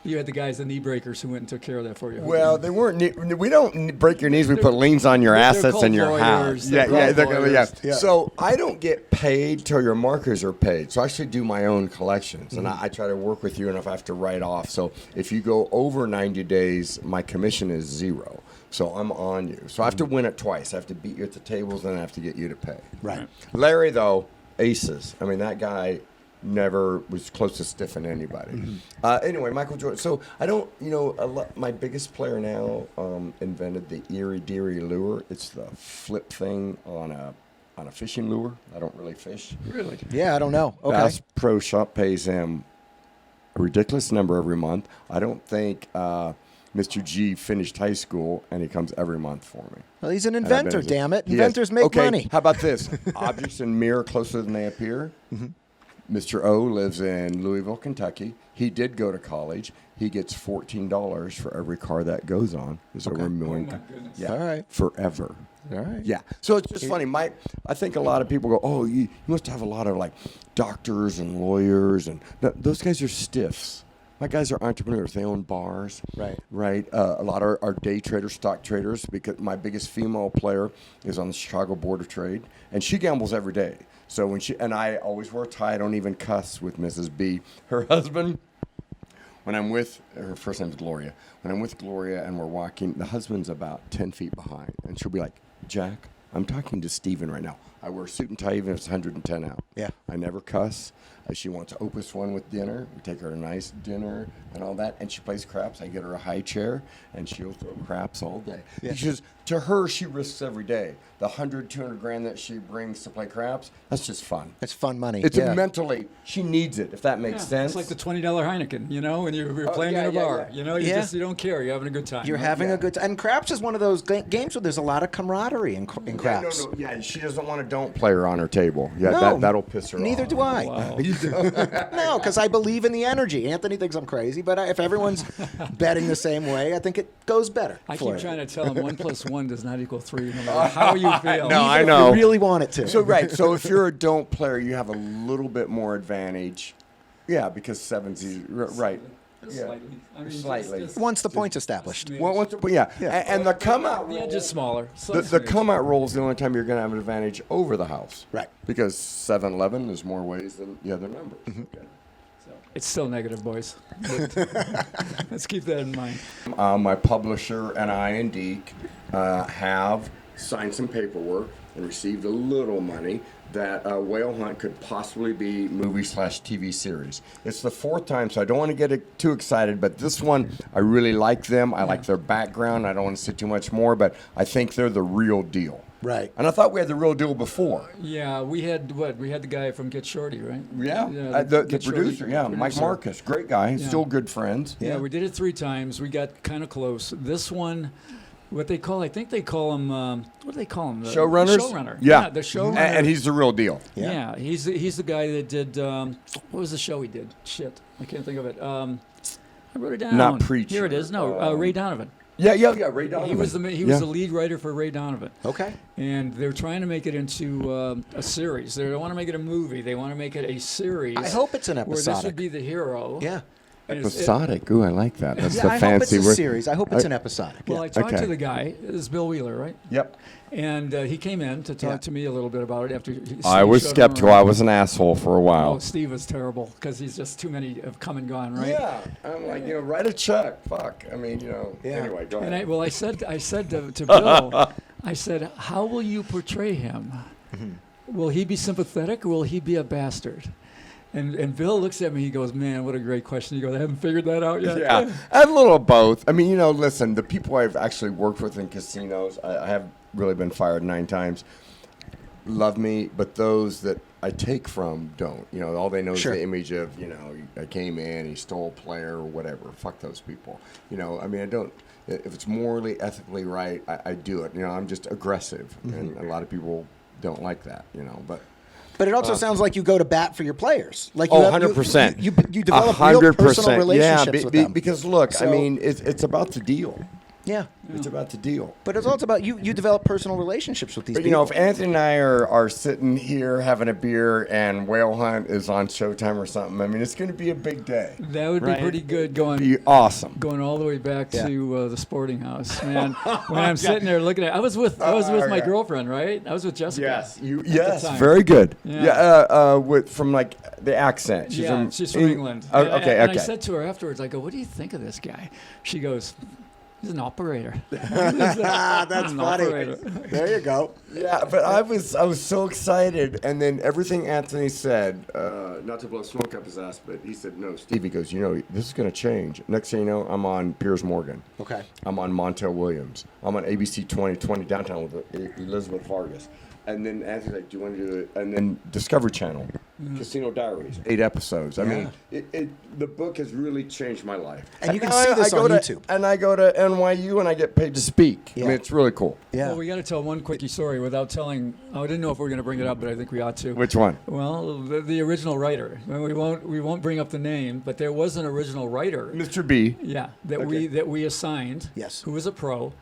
You had the guys, the knee breakers, who went and took care of that for you. Well, they weren't. We don't break your knees. We put liens on your they're assets called and your lawyers. house. They're called They're gonna- lawyers. Yeah. So I don't get paid till your markers are paid. So I should do my own collections, and I try to work with you. And if I have to write off, so if you go over 90 days, my commission is 0. So I'm on you. So I have to win it twice. I have to beat you at the tables, and I have to get you to pay. Right. Larry, though, aces. I mean, that guy never was close to stiffing anybody. Anyway, Michael Jordan. So I don't, my biggest player now invented the Erie Deary lure. It's the flip thing on a fishing lure. I don't really fish. Really? Yeah, I don't know. Okay. Bass Pro Shop pays him a ridiculous number every month. I don't think Mr. G finished high school, and he comes every month for me. Well, he's an And I've inventor, been- damn it. He is. Inventors make Okay, money. how about this? Objects in mirror closer than they appear. Mr. O lives in Louisville, Kentucky. He did go to college. He gets $14 for every car that goes on. It's over a million. Oh, my goodness. Yeah. All right. Forever. All right. Yeah. So it's just funny. I think a lot of people go, oh, you must have a lot of like doctors and lawyers. And no, those guys are stiffs. My guys are entrepreneurs. They own bars. Right. Right. A lot are day traders, stock traders, because my biggest female player is on the Chicago Board of Trade, and she gambles every day. So I always wear a tie. I don't even cuss with Mrs. B. Her husband, when I'm with, her first name's Gloria. When I'm with Gloria and we're walking, the husband's about 10 feet behind. And she'll be like, Jack, I'm talking to Steven right now. I wear a suit and tie even if it's 110 out. Yeah. I never cuss. She wants Opus 1 with dinner. We take her to a nice dinner and all that. And she plays craps. I get her a high chair, and she'll throw craps all day. Yeah. Because to her, she risks every day. The 100, 200 grand that she brings to play craps, that's just fun. It's fun money. It's yeah. mentally, she needs it, if that makes Yeah, sense. it's like the $20 Heineken, when you're playing in a bar. You Yeah. You don't care. You're having a good time. You're right? having a good time. And craps is one of those games where there's a lot of camaraderie in craps. Yeah, she doesn't want a don't player on her table. Yeah, No, that'll piss her Neither off. do I. Wow. You don't? No, because I believe in the energy. Anthony thinks I'm crazy, but if everyone's betting the same way, I think it goes better. I for keep you. trying to tell him 1 + 1 does not equal 3, no matter how you feel. No, I Even if know. You really want it to. So if you're a don't player, you have a little bit more advantage. Yeah, because seven's easy. Right. Just Yeah. slightly. I mean, Slightly. Just, Once the point's established. Yeah. And the come out the roll, edge is smaller. the come out roll is the only time you're going to have an advantage over the house. Right. Because 7-11 is more ways than the other numbers. Okay. It's still negative, boys. But let's keep that in mind. My publisher and I and Deke have signed some paperwork and received a little money that Whale Hunt could possibly be movie/TV series. It's the 4th time, so I don't want to get too excited, but this one, I really like them. I like their background. I don't want to say too much more, but I think they're the real deal. Right. And I thought we had the real deal before. Yeah, we had what? We had the guy from Get Shorty, right? Yeah, the Get Shorty producer, Mike producer. Marcus, great guy, Yeah. still good friends. Yeah, we did it 3 times. We got kind of close. This one, I think they call him, what do they call him? The Showrunners? Showrunner. Yeah. The showrunner. And he's the real deal. Yeah, he's the guy that did, what was the show he did? Shit, I can't think of it. I wrote it down. Not Preacher. Here it is. No, Ray Donovan. Yeah, Ray Donovan. He was the lead writer for Ray Donovan. Okay. And they're trying to make it into a series. They don't want to make it a movie. They want to make it a series. I hope it's an where this episodic. would be the hero. Yeah. And it's- Episodic. Ooh, I like that. That's the I hope fancy it's a word. series. I hope it's an episodic. Well, yeah. I talked Okay. to the guy. This is Bill Wheeler, right? Yep. And he came in to talk to me a little bit about it after. I Steve was showed him skeptical. around. I was an asshole for a while. Oh, Steve was terrible because he's just too many have come and gone, right? Yeah, I'm like, write a check. Fuck. I mean, Yeah. Anyway, go And ahead. I said to Bill, I said, how will you portray him? Will he be sympathetic or will he be a bastard? And Bill looks at me. He goes, "Man, what a great question." He goes, "I haven't figured that out yet." Yeah, a little of both. I mean, listen, the people I've actually worked with in casinos, I have really been fired 9 times, love me, but those that I take from don't. All they know Sure. is the image of, I came in, he stole a player or whatever. Fuck those people. I mean, I don't, if it's morally, ethically right, I do it. I'm just aggressive, and a lot of people don't like that, But it also sounds like you go to bat for your players. Like Oh, you have- 100%. You develop real personal relationships with them. Because look, So- I mean, it's about the deal. Yeah. It's about the deal. But it's also about you develop personal relationships with these But, people. if Anthony and I are sitting here having a beer and Whale Hunt is on Showtime or something, I mean, it's going to be a big day. That would be pretty good going. Be awesome. Going all the way back to the sporting house, man. When I'm sitting there looking at, I was with my girlfriend, right? I was with Jessica. Yes, very good. Yeah. From like the accent. She's from England. Okay. And I said to her afterwards, I go, "What do you think of this guy?" She goes, "He's an operator." That's funny. There you go. Yeah, but I was so excited, and then everything Anthony said, not to blow smoke up his ass, but he said, "No, Steve." He goes, "This is going to change." Next thing you know, I'm on Piers Morgan. Okay. I'm on Montel Williams. I'm on ABC 2020 Downtown with Elizabeth Vargas. And then Anthony's like, "Do you want to do it?" And then Discovery Channel, Casino Diaries, 8 episodes. I mean, the book has really changed my life. And you can see this on YouTube. And I go to NYU and I get paid to speak. Yeah. I mean, it's really cool. Yeah. Well, we got to tell one quickie story without telling. I didn't know if we were going to bring it up, but I think we ought to. Which one? Well, the original writer. We won't bring up the name, but there was an original writer. Mr. B. Yeah, that we assigned. Yes. Who was a pro.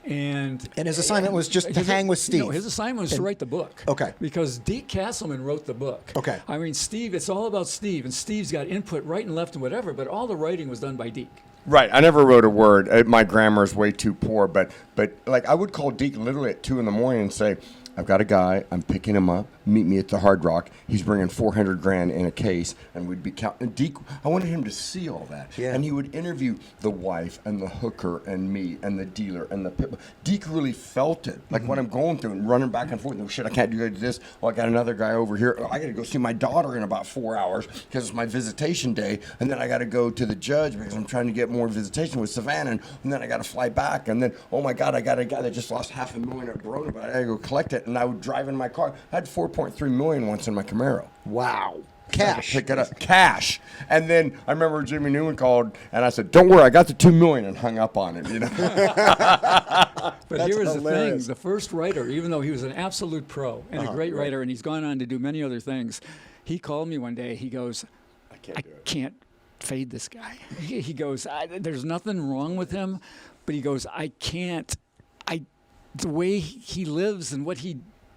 And his assignment was just to hang with Steve. No, his assignment was to write the book. Okay. Because Deke Castleman wrote the book. Okay. I mean, Steve, it's all about Steve, and Steve's got input right and left and whatever, but all the writing was done by Deke. Right. I never wrote a word. My grammar is way too poor, but like I would call Deke literally at 2 a.m. and say, "I've got a guy. I'm picking him up. Meet me at the Hard Rock. He's bringing $400,000 in a case, and we'd be counting." Deke, I wanted him to see all that, and he would interview the wife and the hooker and me and the dealer and the pit. Deke really felt it, like what I'm going through, and running back and forth. "No shit, I can't do this. Oh, I got another guy over here. Oh, I got to go see my daughter in about 4 hours because it's my visitation day, and then I got to go to the judge because I'm trying to get more visitation with Savannah, and then I got to fly back, and then oh my God, I got a guy that just lost $500,000 at Verona, but I got to go collect it." And I would drive in my car. I had $4.3 million once in my Camaro. Wow. Cash. Pick it up. Cash. And then I remember Jimmy Newman called, and I said, "Don't worry, I got the $2 million," and hung up on it. But here was the thing: the first writer, even though he was an absolute pro and a great writer, and he's gone on to do many other things, he called me one day. He goes, "I can't fade this guy." He goes, "There's nothing wrong with him," but he goes, "I can't. The way he lives and what he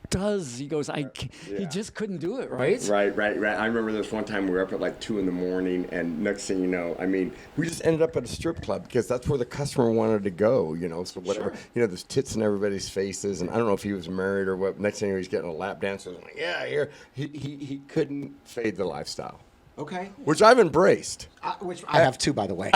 does," he goes, he just couldn't do it, right? Right. I remember this one time we were up at like 2 a.m, and next thing you know, I mean, we just ended up at a strip club because that's where the customer wanted to go, so whatever, there's tits in everybody's faces, and I don't know if he was married or what. Next thing he's getting a lap dance. I was like, yeah, here. He couldn't fade the lifestyle. Okay. Which I've embraced. Which I have too, by the way.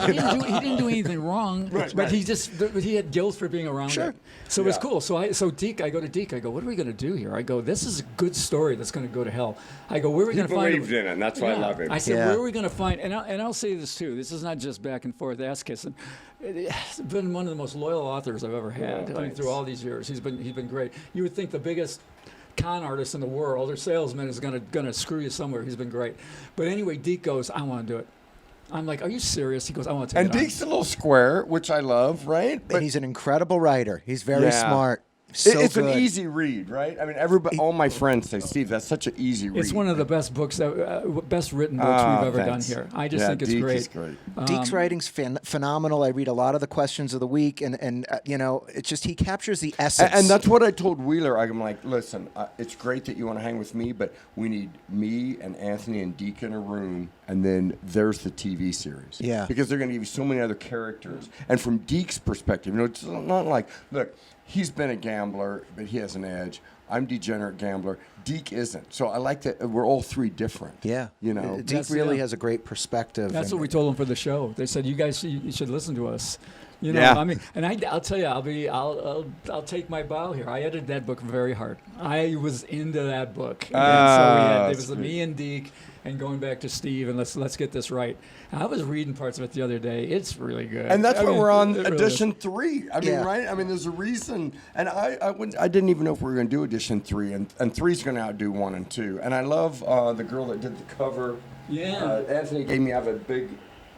He didn't do anything wrong, but he had guilt for being around it. So it was cool. So Deke, I go to Deke. I go, "What are we going to do here?" I go, "This is a good story that's going to go to hell." I go, "Where are we going to find?" He believed in it, and that's why I love him. I said, "Where are we going to find?" And I'll say this too. This is not just back and forth ass kissing. He's been one of the most loyal authors I've ever had. Through all these years, he's been great. You would think the biggest con artist in the world or salesman is gonna screw you somewhere. He's been great. But anyway, Deke goes, "I want to do it." I'm like, "Are you serious?" He goes, "I want to take it on." And Deke's a little square, which I love, right? But he's an incredible writer. He's very smart. It's an easy read, right? I mean, all my friends say, "Steve, that's such an easy read." It's one of the best books, best written books we've ever done here. I just think it's Deke great. is great. Deke's writing's phenomenal. I read a lot of the questions of the week, and it's just he captures the essence. And that's what I told Wheeler. I'm like, "Listen, it's great that you want to hang with me, but we need me and Anthony and Deke in a room, and then there's the TV series." Yeah. Because they're going to give you so many other characters. And from Deke's perspective, it's not like, look, he's been a gambler, but he has an edge. I'm degenerate gambler. Deke isn't. So I like that we're all three different. Yeah. Deke really has a great perspective. That's what we told them for the show. They said, "You guys you should listen to us." Yeah. I mean, and I'll tell you, I'll take my bow here. I edited that book very hard. I was into that book. And it was me and Deke and going back to Steve, and let's get this right. And I was reading parts of it the other day. It's really good. And that's why we're on it really edition 3. I mean, right? I mean, there's a reason. And I didn't even know if we were going to do edition 3, and 3's going to outdo 1 and 2. And I love the girl that did the cover. Yeah. Anthony gave me a big.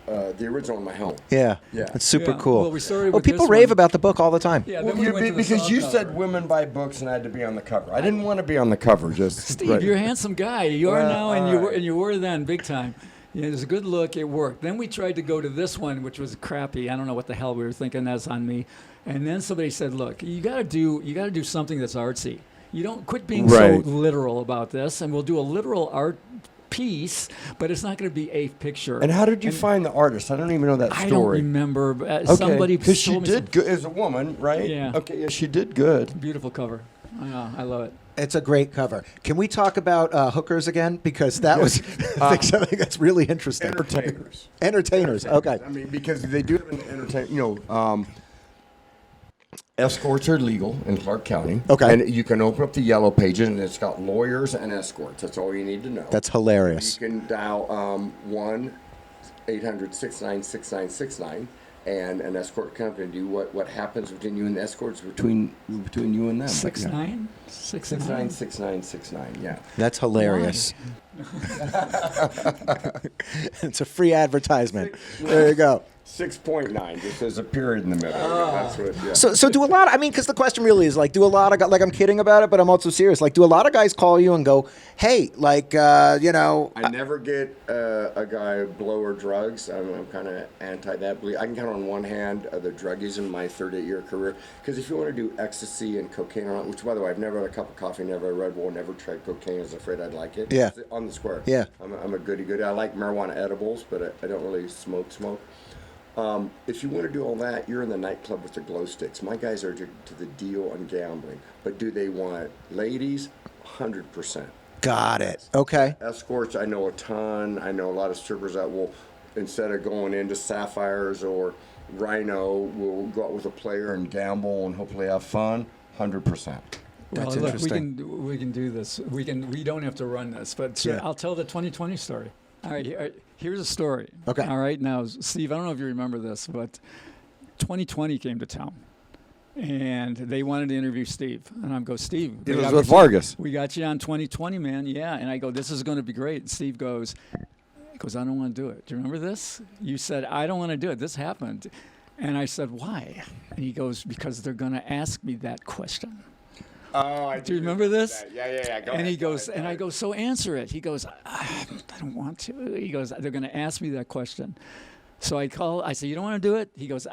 The original in my home. Yeah. Yeah. It's super Yeah. cool. Well, we started with people this rave one. about the book all the time. Yeah, Well, then we went to the because soft you cover. said women buy books and I had to be on the cover. I didn't want to be on the cover. Just Steve, you're a handsome guy. You are now, and you were then, big time. Yeah, it was a good look. It worked. Then we tried to go to this one, which was crappy. I don't know what the hell we were thinking. That's on me. And then somebody said, "Look, you got to do something that's artsy. You don't quit being Right. so literal about this, and we'll do a literal art piece, but it's not going to be a picture." And how did you find the artist? I don't even know that story. I don't remember. But Okay, somebody because she told me did good as a woman, right? Yeah. Okay, yeah, she did good. beautiful cover. I know. I love it. It's a great cover. Can we talk about hookers again? Because that was something that's really interesting. Entertainers. Entertainers. Okay. I mean, because they do have an entertain. Escorts are legal in Clark County. Okay. And you can open up the yellow pages, and it's got lawyers and escorts. That's all you need to know. That's hilarious. You can dial 1-800-699-6969, and an escort company do what happens between you and the escorts between you and them. 6'9"? 6'9"? 6969. Yeah. That's hilarious. It's a free advertisement. There you go. 6.9, just there's a period in the middle. That's what, yeah. So do a lot. I mean, because the question really is like, do a lot of like I'm kidding about it, but I'm also serious. Like, do a lot of guys call you and go, "Hey, like, I never get a guy blow or drugs. I'm kind of anti that. I can count on one hand the druggies in my 38-year career. Because if you want to do ecstasy and cocaine, which by the way, I've never had a cup of coffee, never had a Red Bull, never tried cocaine. I was afraid I'd like it. Yeah. On the square. Yeah. I'm a goody. I like marijuana edibles, but I don't really smoke. If you want to do all that, you're in the nightclub with the glow sticks. My guys are to the deal on gambling. But do they want ladies? 100%. got it. Okay. Escorts, I know a ton. I know a lot of strippers that will, instead of going into Sapphires or Rhino, will go out with a player and gamble and hopefully have fun. 100%. Well, That's look, interesting. we can do this. We don't have to run this, but Yeah. I'll tell the 2020 story. All right, here's a story. Okay. All right, now, Steve, I don't know if you remember this, but 2020 came to town, and they wanted to interview Steve. And I'm go, "Steve, It was with Vargas. we got you on 2020, man. Yeah." And I go, "This is going to be great." And Steve goes, "I don't want to do it. Do you remember this? You said, I don't want to do it. This happened." And I said, "Why?" And he goes, "Because they're going to ask me that question." Oh, I Do you remember this? Yeah. Go And ahead, he go goes, ahead, and I go, "So answer it." He goes, I don't want to." He goes, "They're going to ask me that question." So I said, "You don't want to do it?" He goes,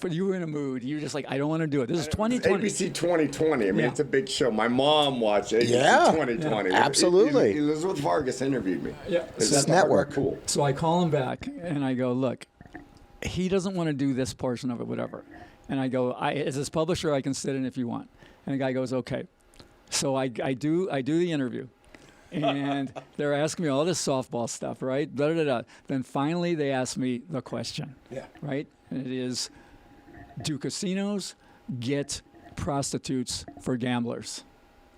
"You were in a mood. You were just like, I don't want to do it. This is 2020. ABC 2020. I mean, Yeah. it's a big show. My mom watched ABC Yeah. 2020. Yeah, absolutely. Elizabeth Vargas interviewed me. Yeah. It's This not network. Cool. So I call him back, and I go, "Look, he doesn't want to do this portion of it, whatever." And I go, "As his publisher, I can sit in if you want." And the guy goes, "Okay." So I do the interview, and they're asking me all this softball stuff, right? Da, da, da. Then finally they ask me the question, Yeah. right? And it is, do casinos get prostitutes for gamblers?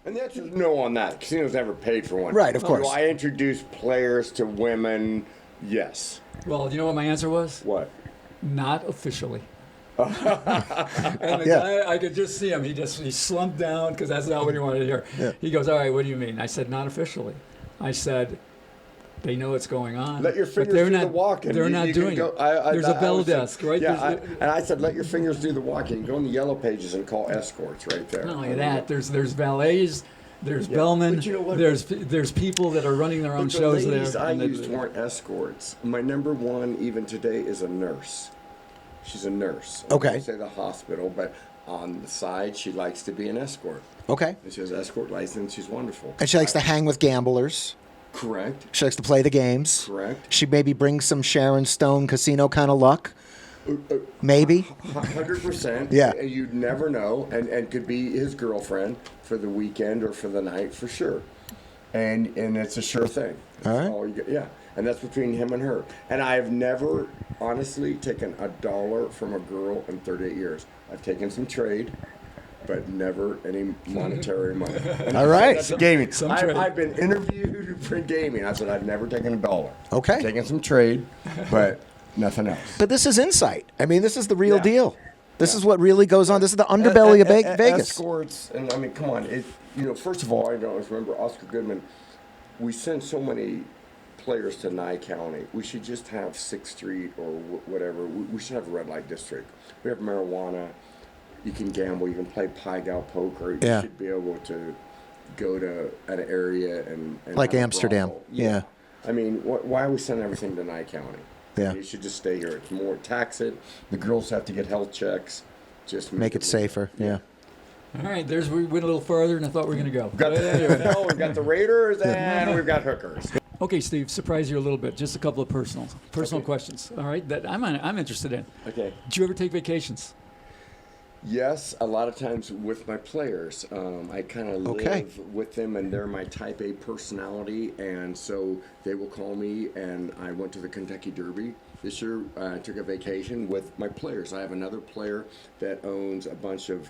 And the answer is no on that. Casinos never paid for one. Right, of course. Do I introduce players to women? Yes. Well, you know what my answer was? What? Not officially. And the Yeah. guy, I could just see him. He slumped down because that's not what he wanted to hear. Yeah. He goes, "All right, what do you mean?" I said, "Not officially." I said, "They know what's going on. Let your but fingers they're do not, the walking. They're not You can doing go- it. I- There's a I bell was saying- desk, right? Yeah, There's- and I said, let your fingers do the walking. Go in the yellow pages and call escorts right there. not only that, there's valets, there's bellmen, but you know what? there's people that are running their own But the shows ladies there. I and they- used weren't escorts. My number one, even today, is a nurse. She's a nurse. I Okay. won't say the hospital, but on the side, she likes to be an escort. Okay. And she has an escort license. She's wonderful. And she likes to hang with gamblers. Correct. She likes to play the games. Correct. She maybe brings some Sharon Stone casino kind of luck. Maybe. 100%. Yeah. And you'd never know, and could be his girlfriend for the weekend or for the night for sure. And it's a sure thing. All right. All you get, yeah. And that's between him and her. And I've never, honestly, taken a dollar from a girl in 38 years. I've taken some trade, but never any monetary money. And All right. That's gaming. Some trade. I've been interviewed for gaming. I said I've never taken a dollar. Okay. Taken some trade, but nothing else. But this is insight. I mean, this is the real Yeah. deal. This is what really goes on. This is the underbelly of Vegas. Escorts, and I mean, come on. First of all, I don't remember Oscar Goodman. We send so many players to Nye County. We should just have 6th Street or whatever. We should have a red light district. We have marijuana. You can gamble. You can play pie gal poker. Yeah. You should be able to go to an area and Like have a Amsterdam. brothel. Yeah. I mean, why are we sending everything to Nye County? Yeah. You should just stay here. It's more tax it. The girls have to get health checks. Just Make it safer. Yeah. All right, we went a little farther than I thought we were going to go. We've got the NFL, we've got the Raiders, and we've got hookers. Okay, Steve, surprise you a little bit. Just a couple of personal questions. All right, that I'm interested in. Okay. Did you ever take vacations? Yes, a lot of times with my players. I kind of live with them, and they're my type A personality, and so they will call me, and I went to the Kentucky Derby. This year, I took a vacation with my players. I have another player that owns a bunch of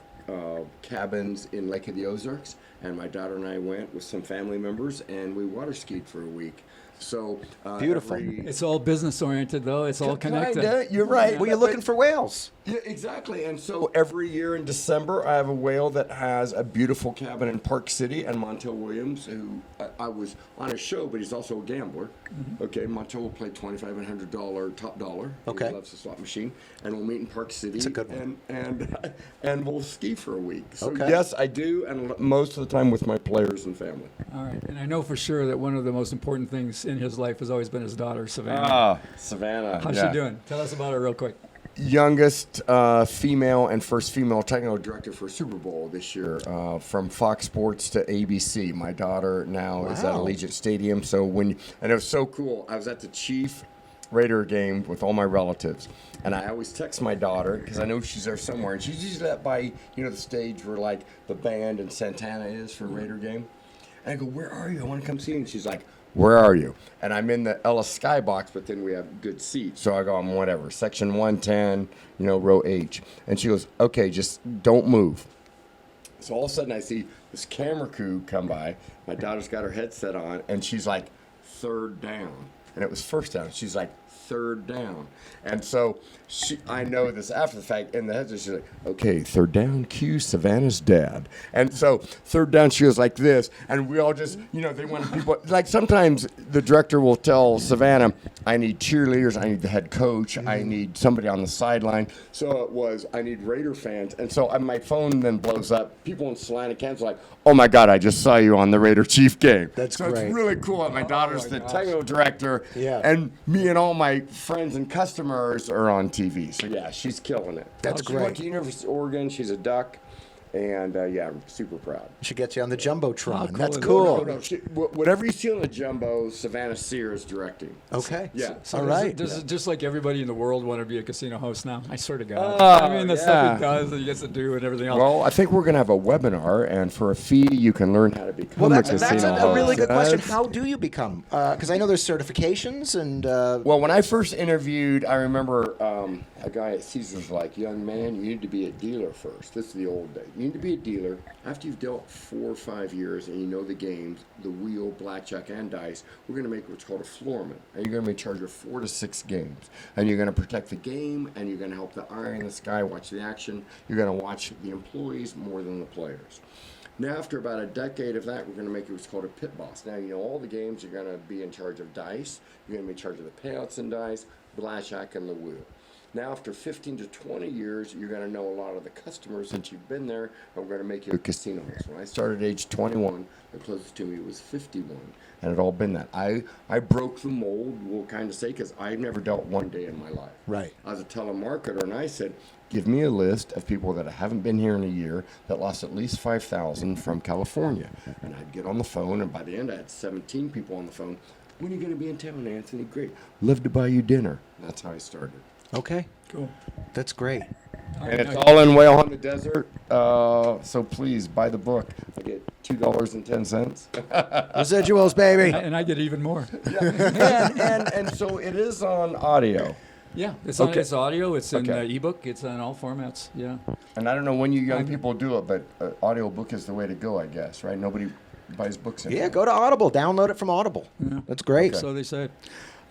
cabins in Lake of the Ozarks, and my daughter and I went with some family members, and we water skied for a week. So Beautiful. It's all business oriented, though. It's all connected. Kinda, you're right. Well, you're looking for whales. Yeah, exactly. And so every year in December, I have a whale that has a beautiful cabin in Park City, and Montel Williams, who I was on a show, but he's also a gambler. Mm-hmm. Okay, Montel will play $25 and $100 top dollar. Okay. He loves the slot machine, and we'll meet in Park City. It's a good one. And we'll ski for a week. So Okay. yes, I do, and most of the time with my players and family. All right, and I know for sure that one of the most important things in his life has always been his daughter, Savannah. Ah, Savannah. How's she doing? Tell us about her real quick. Youngest female and first female technical director for Super Bowl this year, from Fox Sports to ABC. My daughter now is at Allegiant Stadium. So and it was so cool. I was at the Chief Raider game with all my relatives, and I always text my daughter because I know she's there somewhere, and she's usually up by the stage where like the band and Santana is for Raider game. And I go, "Where are you? I want to come see you." And she's like, "Where are you?" And I'm in the Ellis Skybox, but then we have good seats. So I go, I'm whatever, section 110, row H. And she goes, "Okay, just don't move." So all of a sudden I see this camera crew come by. My daughter's got her headset on, and she's like, "Third down." And it was first down. She's like, "Third down." And so I know this after the fact, in the headset, she's like, "Okay, third down, cue Savannah's dad." And so third down, she was like this, and we all just, they wanted people, like sometimes the director will tell Savannah, "I need cheerleaders, I need the head coach, I need somebody on the sideline." So it was, I need Raider fans. And so my phone then blows up. People in Salina, Kansas are like, "Oh my God, I just saw you on the Raider Chief game." That's so great. It's really cool. My daughter's the technical director, Yeah. and me and all my friends and customers are on TV. So yeah, she's killing it. That's She went great. to University of Oregon. She's a Duck, and I'm super proud. Should get you on the Jumbotron. cool That's is that? cool. No, whatever you see on the Jumbo, Savannah Sear is directing. Okay. Yeah. So All does right. it- Does it just like everybody in the world want to be a casino host now? I swear to God. Oh, I mean, the yeah. stuff he does that he gets to do and everything else. Well, I think we're going to have a webinar, and for a fee, you can learn how to become Well, a that's casino a really host. good question. That's- How do you become? Because I know there's certifications and. Well, when I first interviewed, I remember a guy at Caesars like, "Young man, you need to be a dealer first." This is the old day. You need to be a dealer. After you've dealt 4 or 5 years and you know the games, the wheel, blackjack, and dice, we're going to make what's called a floorman. And you're going to be in charge of 4 to 6 games. And you're going to protect the game, and you're going to help the eye in the sky watch the action. You're going to watch the employees more than the players. Now, after about a decade of that, we're going to make it what's called a pit boss. Now, all the games, you're going to be in charge of dice. You're going to be in charge of the payouts and dice, blackjack, and the wheel. Now, after 15 to 20 years, you're going to know a lot of the customers since you've been there, and we're going to make you a casino host. When I started at age 21, the closest to me was 51, and it all been that. I broke the mold, we'll kind of say, because I've never dealt one day in my life. Right. I was a telemarketer, and I said, "Give me a list of people that haven't been here in a year that lost at least $5,000 from California." And I'd get on the phone, and by the end, I had 17 people on the phone. "When are you going to be in town, Anthony?" "Great. Love to buy you dinner." That's how I started. Okay. Cool. That's great. And it's all in Whale Hunt the Desert. So please buy the book. I get $2.10. Residuals, baby. And I get even more. and so it is on audio. Yeah, it's Okay. it's audio, it's in Okay. ebook, it's on all formats. Yeah. And I don't know when you young people do it, but audio book is the way to go, I guess, right? Nobody buys books anymore. Yeah, go to Audible. Download it from Audible. Yeah. That's great. So they say.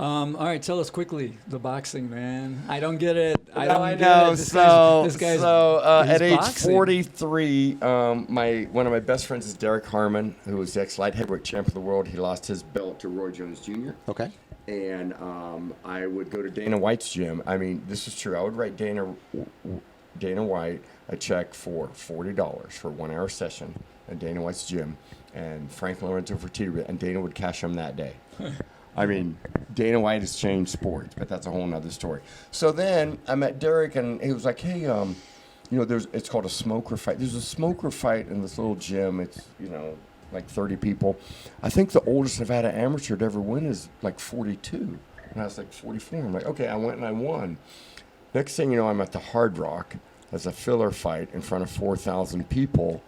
All right, tell us quickly the boxing, man. I don't get it. I No, don't I get know. it. This guy's At he's age boxing. 43, one of my best friends is Derek Harmon, who was the ex-light heavyweight champ of the world. He lost his belt to Roy Jones Jr. Okay. And I would go to Dana White's gym. I mean, this is true. I would write Dana White a check for $40 for a 1-hour session at Dana White's gym, and Frank Lorenzo for tea, and Dana would cash him that day. I mean, Dana White has changed sports, but that's a whole nother story. So then I met Derek, and he was like, hey, it's called a smoker fight. There's a smoker fight in this little gym. It's, like 30 people. I think the oldest I've had an amateur to ever win is like 42. And I was like 44. I'm like, okay, I went and I won. Next thing you know, I'm at the Hard Rock as a filler fight in front of 4,000 people,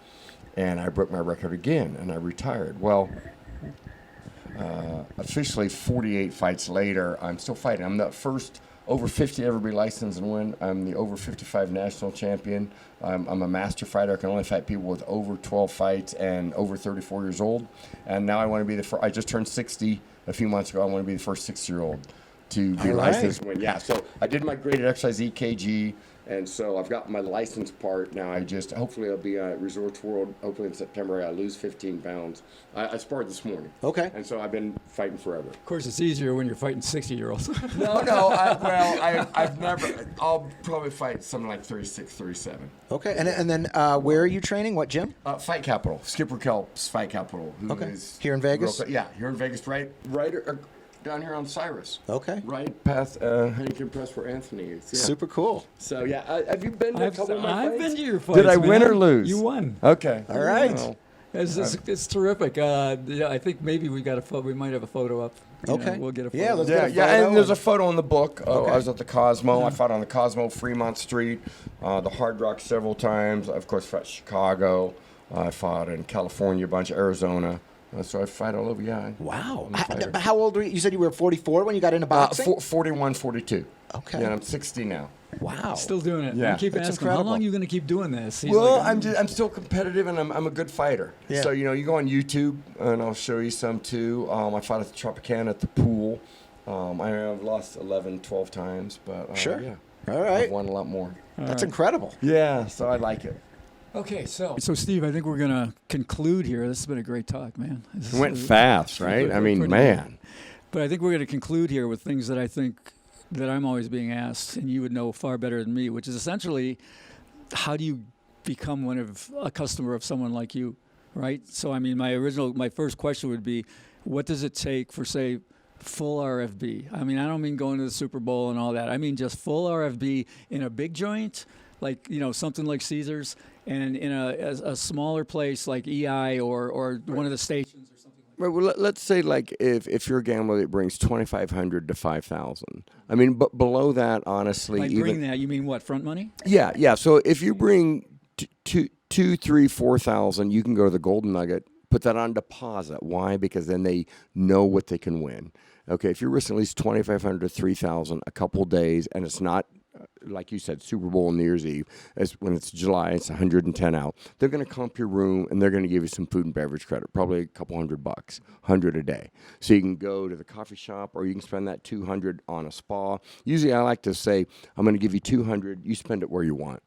and I broke my record again, and I retired. Well, officially 48 fights later, I'm still fighting. I'm the first over 50 to ever be licensed and win. I'm the over 55 national champion. I'm a master fighter. I can only fight people with over 12 fights and over 34 years old. And now I want to be the first. I just turned 60 a few months ago. I want to be the first 6-year-old to be licensed and win. Yeah, so I did my graded exercise EKG. And so I've got my license part now. Hopefully I'll be at Resorts World, hopefully in September. I lose 15 pounds. I sparred this morning. Okay. And so I've been fighting forever. Of course, it's easier when you're fighting 60-year-olds. I've never, I'll probably fight something like 36, 37. Okay. And then where are you training? What gym? Fight Capital. Skipper Kelp's Fight Capital. Who is here in Vegas? Yeah, here in Vegas, right down here on Cyrus. Okay. Right past Huntington Press where Anthony is. Yeah. Super cool. So, have you been to a couple of my fights? I've been to your fights. Did I win or lose? You won. Okay. All right. Well, It's terrific. I think maybe we might have a photo up. Okay. We'll get a photo. Yeah, let's get a photo. And there's a photo in the book. Okay. I was at the Cosmo. I fought on the Cosmo, Fremont Street, the Hard Rock several times. Of course, fought Chicago. I fought in California, a bunch of Arizona. So I fight all over, yeah. Wow. How old were you? You said you were 44 when you got into boxing? 41, 42. Okay. Yeah, I'm 60 now. Wow. Still doing it. Yeah. I keep That's asking, incredible. how long are you going to keep doing this? He's Well, like, I'm still competitive, and I'm a good fighter. Yeah. So, you go on YouTube, and I'll show you some, too. I fought at the Tropicana at the pool. I've lost 11, 12 times, but Sure. yeah. All right. I've won a lot more. That's incredible. Yeah, so I like it. Okay, so Steve, I think we're going to conclude here. This has been a great talk, man. It went fast, right? I mean, man. But I think we're going to conclude here with things that I think that I'm always being asked, and you would know far better than me, which is essentially, how do you become a customer of someone like you, right? So, I mean, my first question would be, what does it take for, say, full RFB? I mean, I don't mean going to the Super Bowl and all that. I mean just full RFB in a big joint, like, something like Caesars, and in a smaller place like EI or one of the stations or something like that. Well, let's say like if you're a gambler that brings 2,500 to 5,000. I mean, but below that, honestly, By bring that, you mean what, front money? Yeah. So if you bring 2, 3, 4,000, you can go to the Golden Nugget, put that on deposit. Why? Because then they know what they can win. Okay, if you're risking at least 2,500 to 3,000 a couple days, and it's not, like you said, Super Bowl and New Year's Eve, when it's July, it's 110 out. They're going to comp your room, and they're going to give you some food and beverage credit, probably a couple $100, 100 a day. So you can go to the coffee shop, or you can spend that 200 on a spa. Usually I like to say, I'm going to give you 200, you spend it where you want.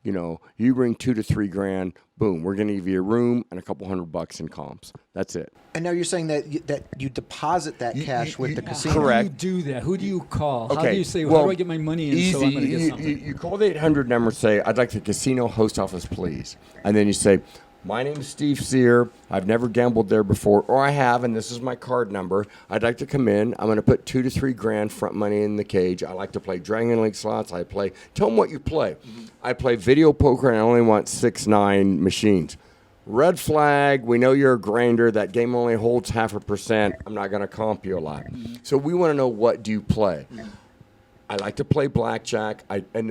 You bring $2 to $3 grand, boom, we're going to give you a room and a couple $100 in comps. That's it. And now you're saying that you deposit that cash with the casino. Correct. How do you do that? Who do you call? How Okay, do you say, well, how do I get my money in so I'm going to get something? You call the 800 number, say, I'd like the casino host office, please. And then you say, my name is Steve Sear. I've never gambled there before, or I have, and this is my card number. I'd like to come in. I'm going to put $2 to $3 grand front money in the cage. I like to play Dragon League slots. Tell them what you play. Mm-hmm. I play video poker, and I only want 6-9 machines. Red flag, we know you're a grinder. That game only holds 0.5%. I'm not going to comp you a lot. Mm-hmm. So we want to know, what do you play? Mm-hmm. I like to play blackjack,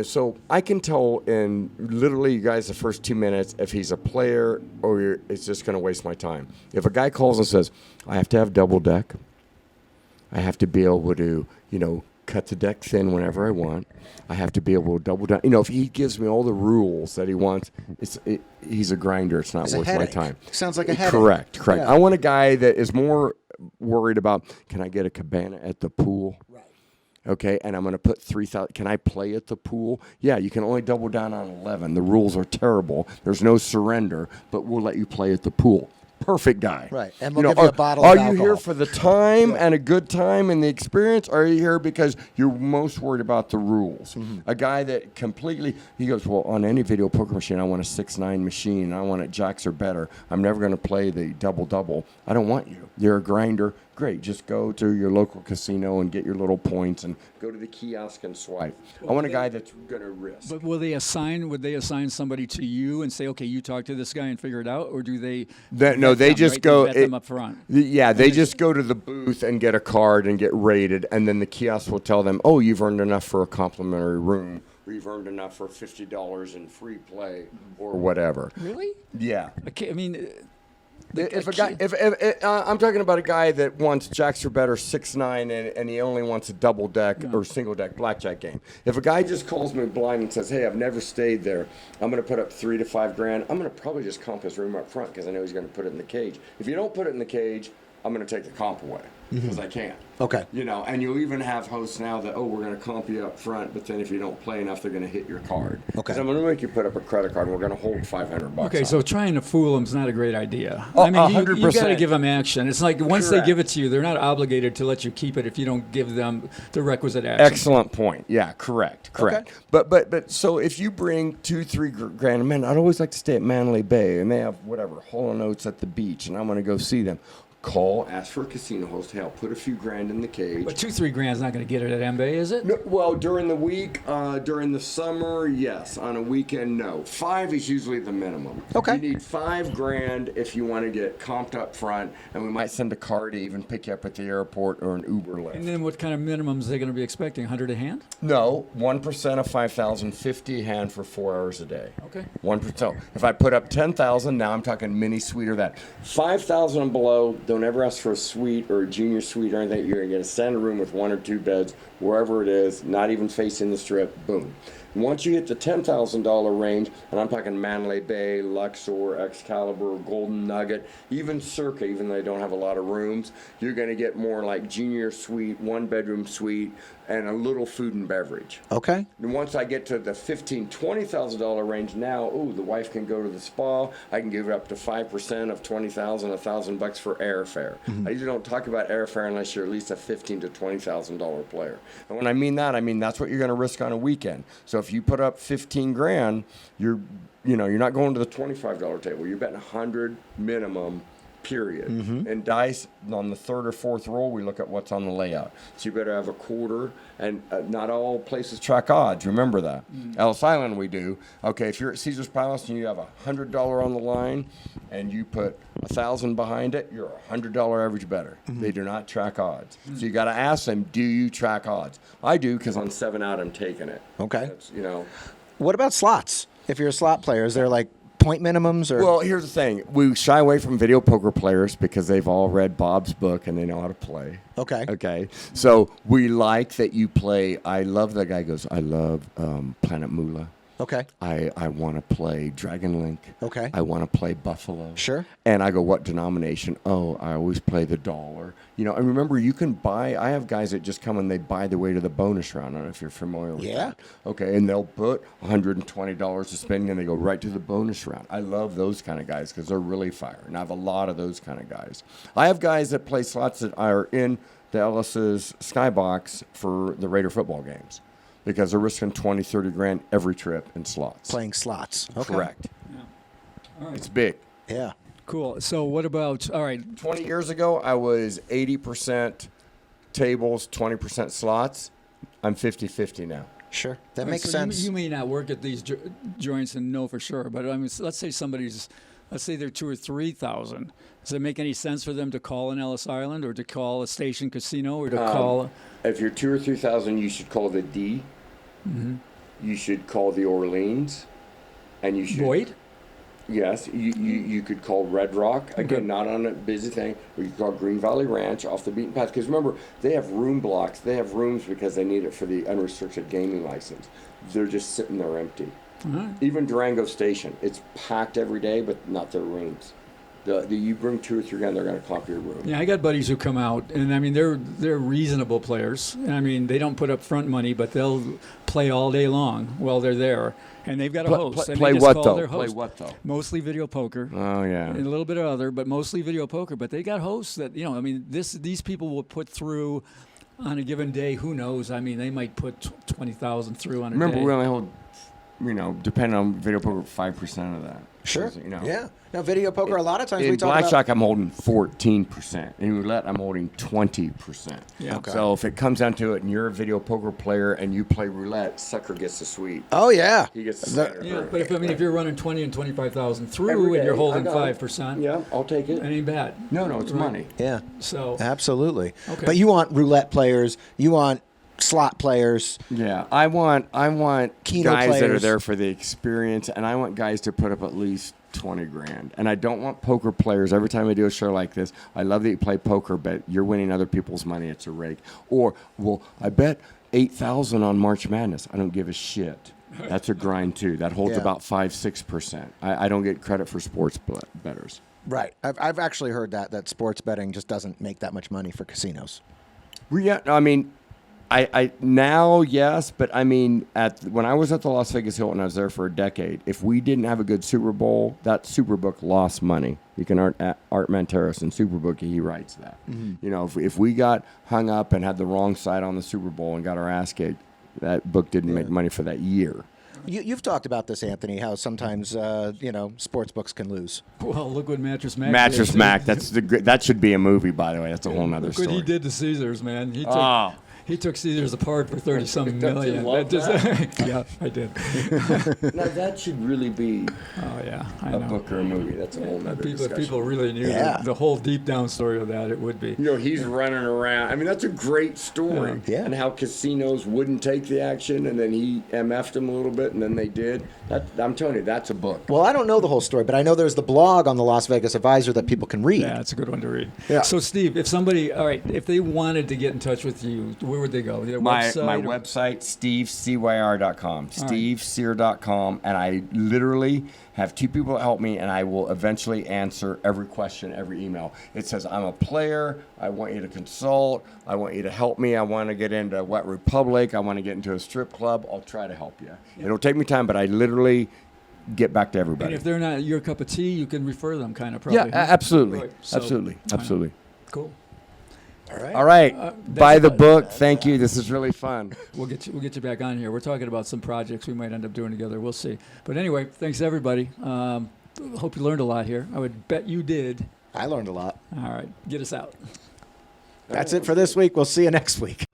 so I can tell in literally, you guys, the first 2 minutes if he's a player or it's just going to waste my time. If a guy calls and says, I have to have double deck, I have to be able to, cut the deck thin whenever I want, I have to be able to double down. If he gives me all the rules that he wants, he's a grinder. It's not worth my time. Sounds like a headache. Correct. Yeah. I want a guy that is more worried about, can I get a cabana at the pool? Right. Okay, and I'm going to put 3,000. Can I play at the pool? Yeah, you can only double down on 11. The rules are terrible. There's no surrender, but we'll let you play at the pool. Perfect guy. Right, and we'll give you a bottle of alcohol. Are you here for the time and a good time and the experience, or are you here because you're most worried about the rules? Mm-hmm. A guy that he goes, well, on any video poker machine, I want a 6-9 machine. I want it jacks or better. I'm never going to play the double-double. I don't want you. You're a grinder. great. Just go to your local casino and get your little points and go to the kiosk and swipe. I want a guy that's going to risk. But would they assign somebody to you and say, okay, you talk to this guy and figure it out, or do they? No, they just go. They vet them up front. Yeah, they just go to the booth and get a card and get rated, and then the kiosk will tell them, oh, you've earned enough for a complimentary room, or you've earned enough for $50 in free play, or whatever. Really? Yeah. Okay, I mean. If a guy, I'm talking about a guy that wants jacks or better 6'9", and he only wants a double deck or single deck blackjack game. If a guy just calls me blind and says, "Hey, I've never stayed there. I'm going to put up $3 to $5 grand," I'm going to probably just comp his room up front because I know he's going to put it in the cage. If you don't put it in the cage, I'm going to take the comp away because I can't. Okay. You know, and you'll even have hosts now that, oh, we're going to comp you up front, but then if you don't play enough, they're going to hit your card. Okay. So I'm going to make you put up a credit card, and we're going to hold $500. Okay, so trying to fool them is not a great idea. Oh, I mean, you 100%. got to give them action. It's like once Correct. they give it to you, they're not obligated to let you keep it if you don't give them the requisite action. Excellent point. Yeah, correct. Okay. But so if you bring $2-3 grand, man, I'd always like to stay at Manly Bay, and they have whatever Hall & Oates at the beach, and I'm going to go see them. Call, ask for a casino host to help put a few grand in the cage. But $2-3 grand is not going to get it at Mbay, is it? No, well, during the week, during the summer, yes. On a weekend, no. 5 is usually the minimum. Okay. You need $5 grand if you want to get comped up front, and we might send a car to even pick you up at the airport or an Uber Lyft. And then what kind of minimums are they going to be expecting? 100 a hand? No, 1% of 5,000, 50 a hand for 4 hours a day. Okay. 1%. So if I put up 10,000, now I'm talking mini suite or that. 5,000 and below, don't ever ask for a suite or a junior suite or anything. You're going to get a standard room with 1 or 2 beds, wherever it is, not even facing the strip, boom. Once you hit the $10,000 range, and I'm talking Mandalay Bay, Luxor, Excalibur, Golden Nugget, even Circa, even though they don't have a lot of rooms, you're going to get more like junior suite, 1-bedroom suite, and a little food and beverage. Okay. And once I get to the $15,000, $20,000 range now, the wife can go to the spa. I can give it up to 5% of $20,000, $1,000 for airfare. I usually don't talk about airfare unless you're at least a $15,000 to $20,000 player. And when I mean that, I mean that's what you're going to risk on a weekend. So if you put up 15 grand, you're not going to the $25 table. You're betting 100 minimum. Period. And dice, on the 3rd or 4th roll, we look at what's on the layout. So you better have a quarter, and not all places track odds. Remember that. Ellis Island, we do. Okay, if you're at Caesar's Palace and you have $100 on the line, and you put 1,000 behind it, you're $100 average better. They do not track odds. So you got to ask them, do you track odds? I do, because on 7 out, I'm taking it. Okay. That's, What about slots? If you're a slot player, is there like point minimums or? Well, here's the thing. We shy away from video poker players because they've all read Bob's book and they know how to play. Okay. Okay. So we like that you play. I love the guy goes, I love Planet Moolah. Okay. I want to play Dragon Link. Okay. I want to play Buffalo. Sure. And I go, what denomination? Oh, I always play the dollar. And remember, you can buy. I have guys that just come and they buy the way to the bonus round. I don't know if you're familiar with that. Okay. And they'll put $120 to spend and they go right to the bonus round. I love those kind of guys because they're really fire. And I have a lot of those kind of guys. I have guys that play slots that are in the Ellis's Skybox for the Raider football games. Because they're risking 20, 30 grand every trip in slots. Playing slots. Okay. Correct. Yeah. All right. It's big. Yeah. Cool. So what about, all right. 20 years ago, I was 80% tables, 20% slots. I'm 50-50 now. Sure. That All right, makes so sense. You may not work at these joints and know for sure, but I mean, let's say they're 2,000 or 3,000. Does it make any sense for them to call an Ellis Island or to call a station casino or to call? If you're 2,000 or 3,000, you should call the D. You should call the Orleans, and you should. Boyd? Yes, you could call Red Rock, again, not on a busy thing, or you could call Green Valley Ranch off the beaten path. Because remember, they have room blocks. They have rooms because they need it for the unrestricted gaming license. They're just sitting there empty. Even Durango Station, it's packed every day, but not their rooms. You bring 2 or 3 grand, they're going to clop your room. Yeah, I got buddies who come out, and I mean they're reasonable players. I mean they don't put up front money, but they'll play all day long while they're there, and they've got a host. And Play they just what call though? their Play host. what though? Mostly video poker. Oh yeah. And a little bit of other, but mostly video poker. But they got hosts that I mean these people will put through on a given day. Who knows? I mean they might put 20,000 through on a day. Remember, we only hold depending on video poker, 5% of that. Sure. So, Yeah. Now, video poker, a lot of times we In talk about... blackjack, I'm holding 14%. In roulette, I'm holding 20%. Yeah. Okay. So if it comes down to it, and you're a video poker player and you play roulette, sucker gets the sweet. Oh, yeah. He gets the center. Yeah, but if you're running 20 and 25,000 through Every and you're day, holding I got it. 5%, Yeah, I'll take it. it ain't bad. No, it's money. Yeah. So Absolutely. Okay. But you want roulette players. You want slot players. Yeah, I want Keno guys that are players. there for the experience, and I want guys to put up at least 20 grand. And I don't want poker players. Every time I do a show like this, I love that you play poker, but you're winning other people's money. It's a rake. Or, well, I bet 8,000 on March Madness. I don't give a shit. That's a grind too. That holds Yeah. about 5-6%. I don't get credit for sports bettors. Right. I've actually heard that sports betting just doesn't make that much money for casinos. Well, yeah, I mean, I now yes, but I mean, when I was at the Las Vegas Hilton, I was there for a decade. If we didn't have a good Super Bowl, that Superbook lost money. You can Art Manteros in Superbook, he writes that. If we got hung up and had the wrong side on the Super Bowl and got our ass kicked, that book didn't make money for that year. You've talked about this, Anthony, how sometimes, sports books can lose. well, look what Mattress Mac Mattress did. Mac, that should be a movie, by the way. That's a whole nother Look what story. he did to Caesars, man. He took Caesars apart for 30-some million. love Yeah, I did. Now that should really be Oh, yeah, I a know. book or a movie. That's a whole nother discussion. People really knew Yeah. the whole deep down story of that. It would be. He's running around. I mean, that's a great story. Yeah. And how casinos wouldn't take the action, and then he MF'd them a little bit, and then they did. I'm telling you, that's a book. Well, I don't know the whole story, but I know there's the blog on the Las Vegas Advisor that people can read. Yeah, it's a good one to read. Yeah. So, Steve, if they wanted to get in touch with you, where would they go? Their My website? website, stevecyr.com, stevecyr.com, and I literally have 2 people that help me, and I will eventually answer every question, every email. It says, I'm a player, I want you to consult, I want you to help me, I want to get into Wet Republic, I want to get into a strip club, I'll try to help you. It'll take me time, but I literally get back to everybody. And if they're not your cup of tea, you can refer them kind of probably. Yeah, absolutely. Right. So- Absolutely. Cool. All right. Buy the that's- book. Thank you. This is really fun. We'll get you back on here. We're talking about some projects we might end up doing together. We'll see. But anyway, thanks everybody. Hope you learned a lot here. I would bet you did. I learned a lot. All right, get us out. That's it for this week. We'll see you next week.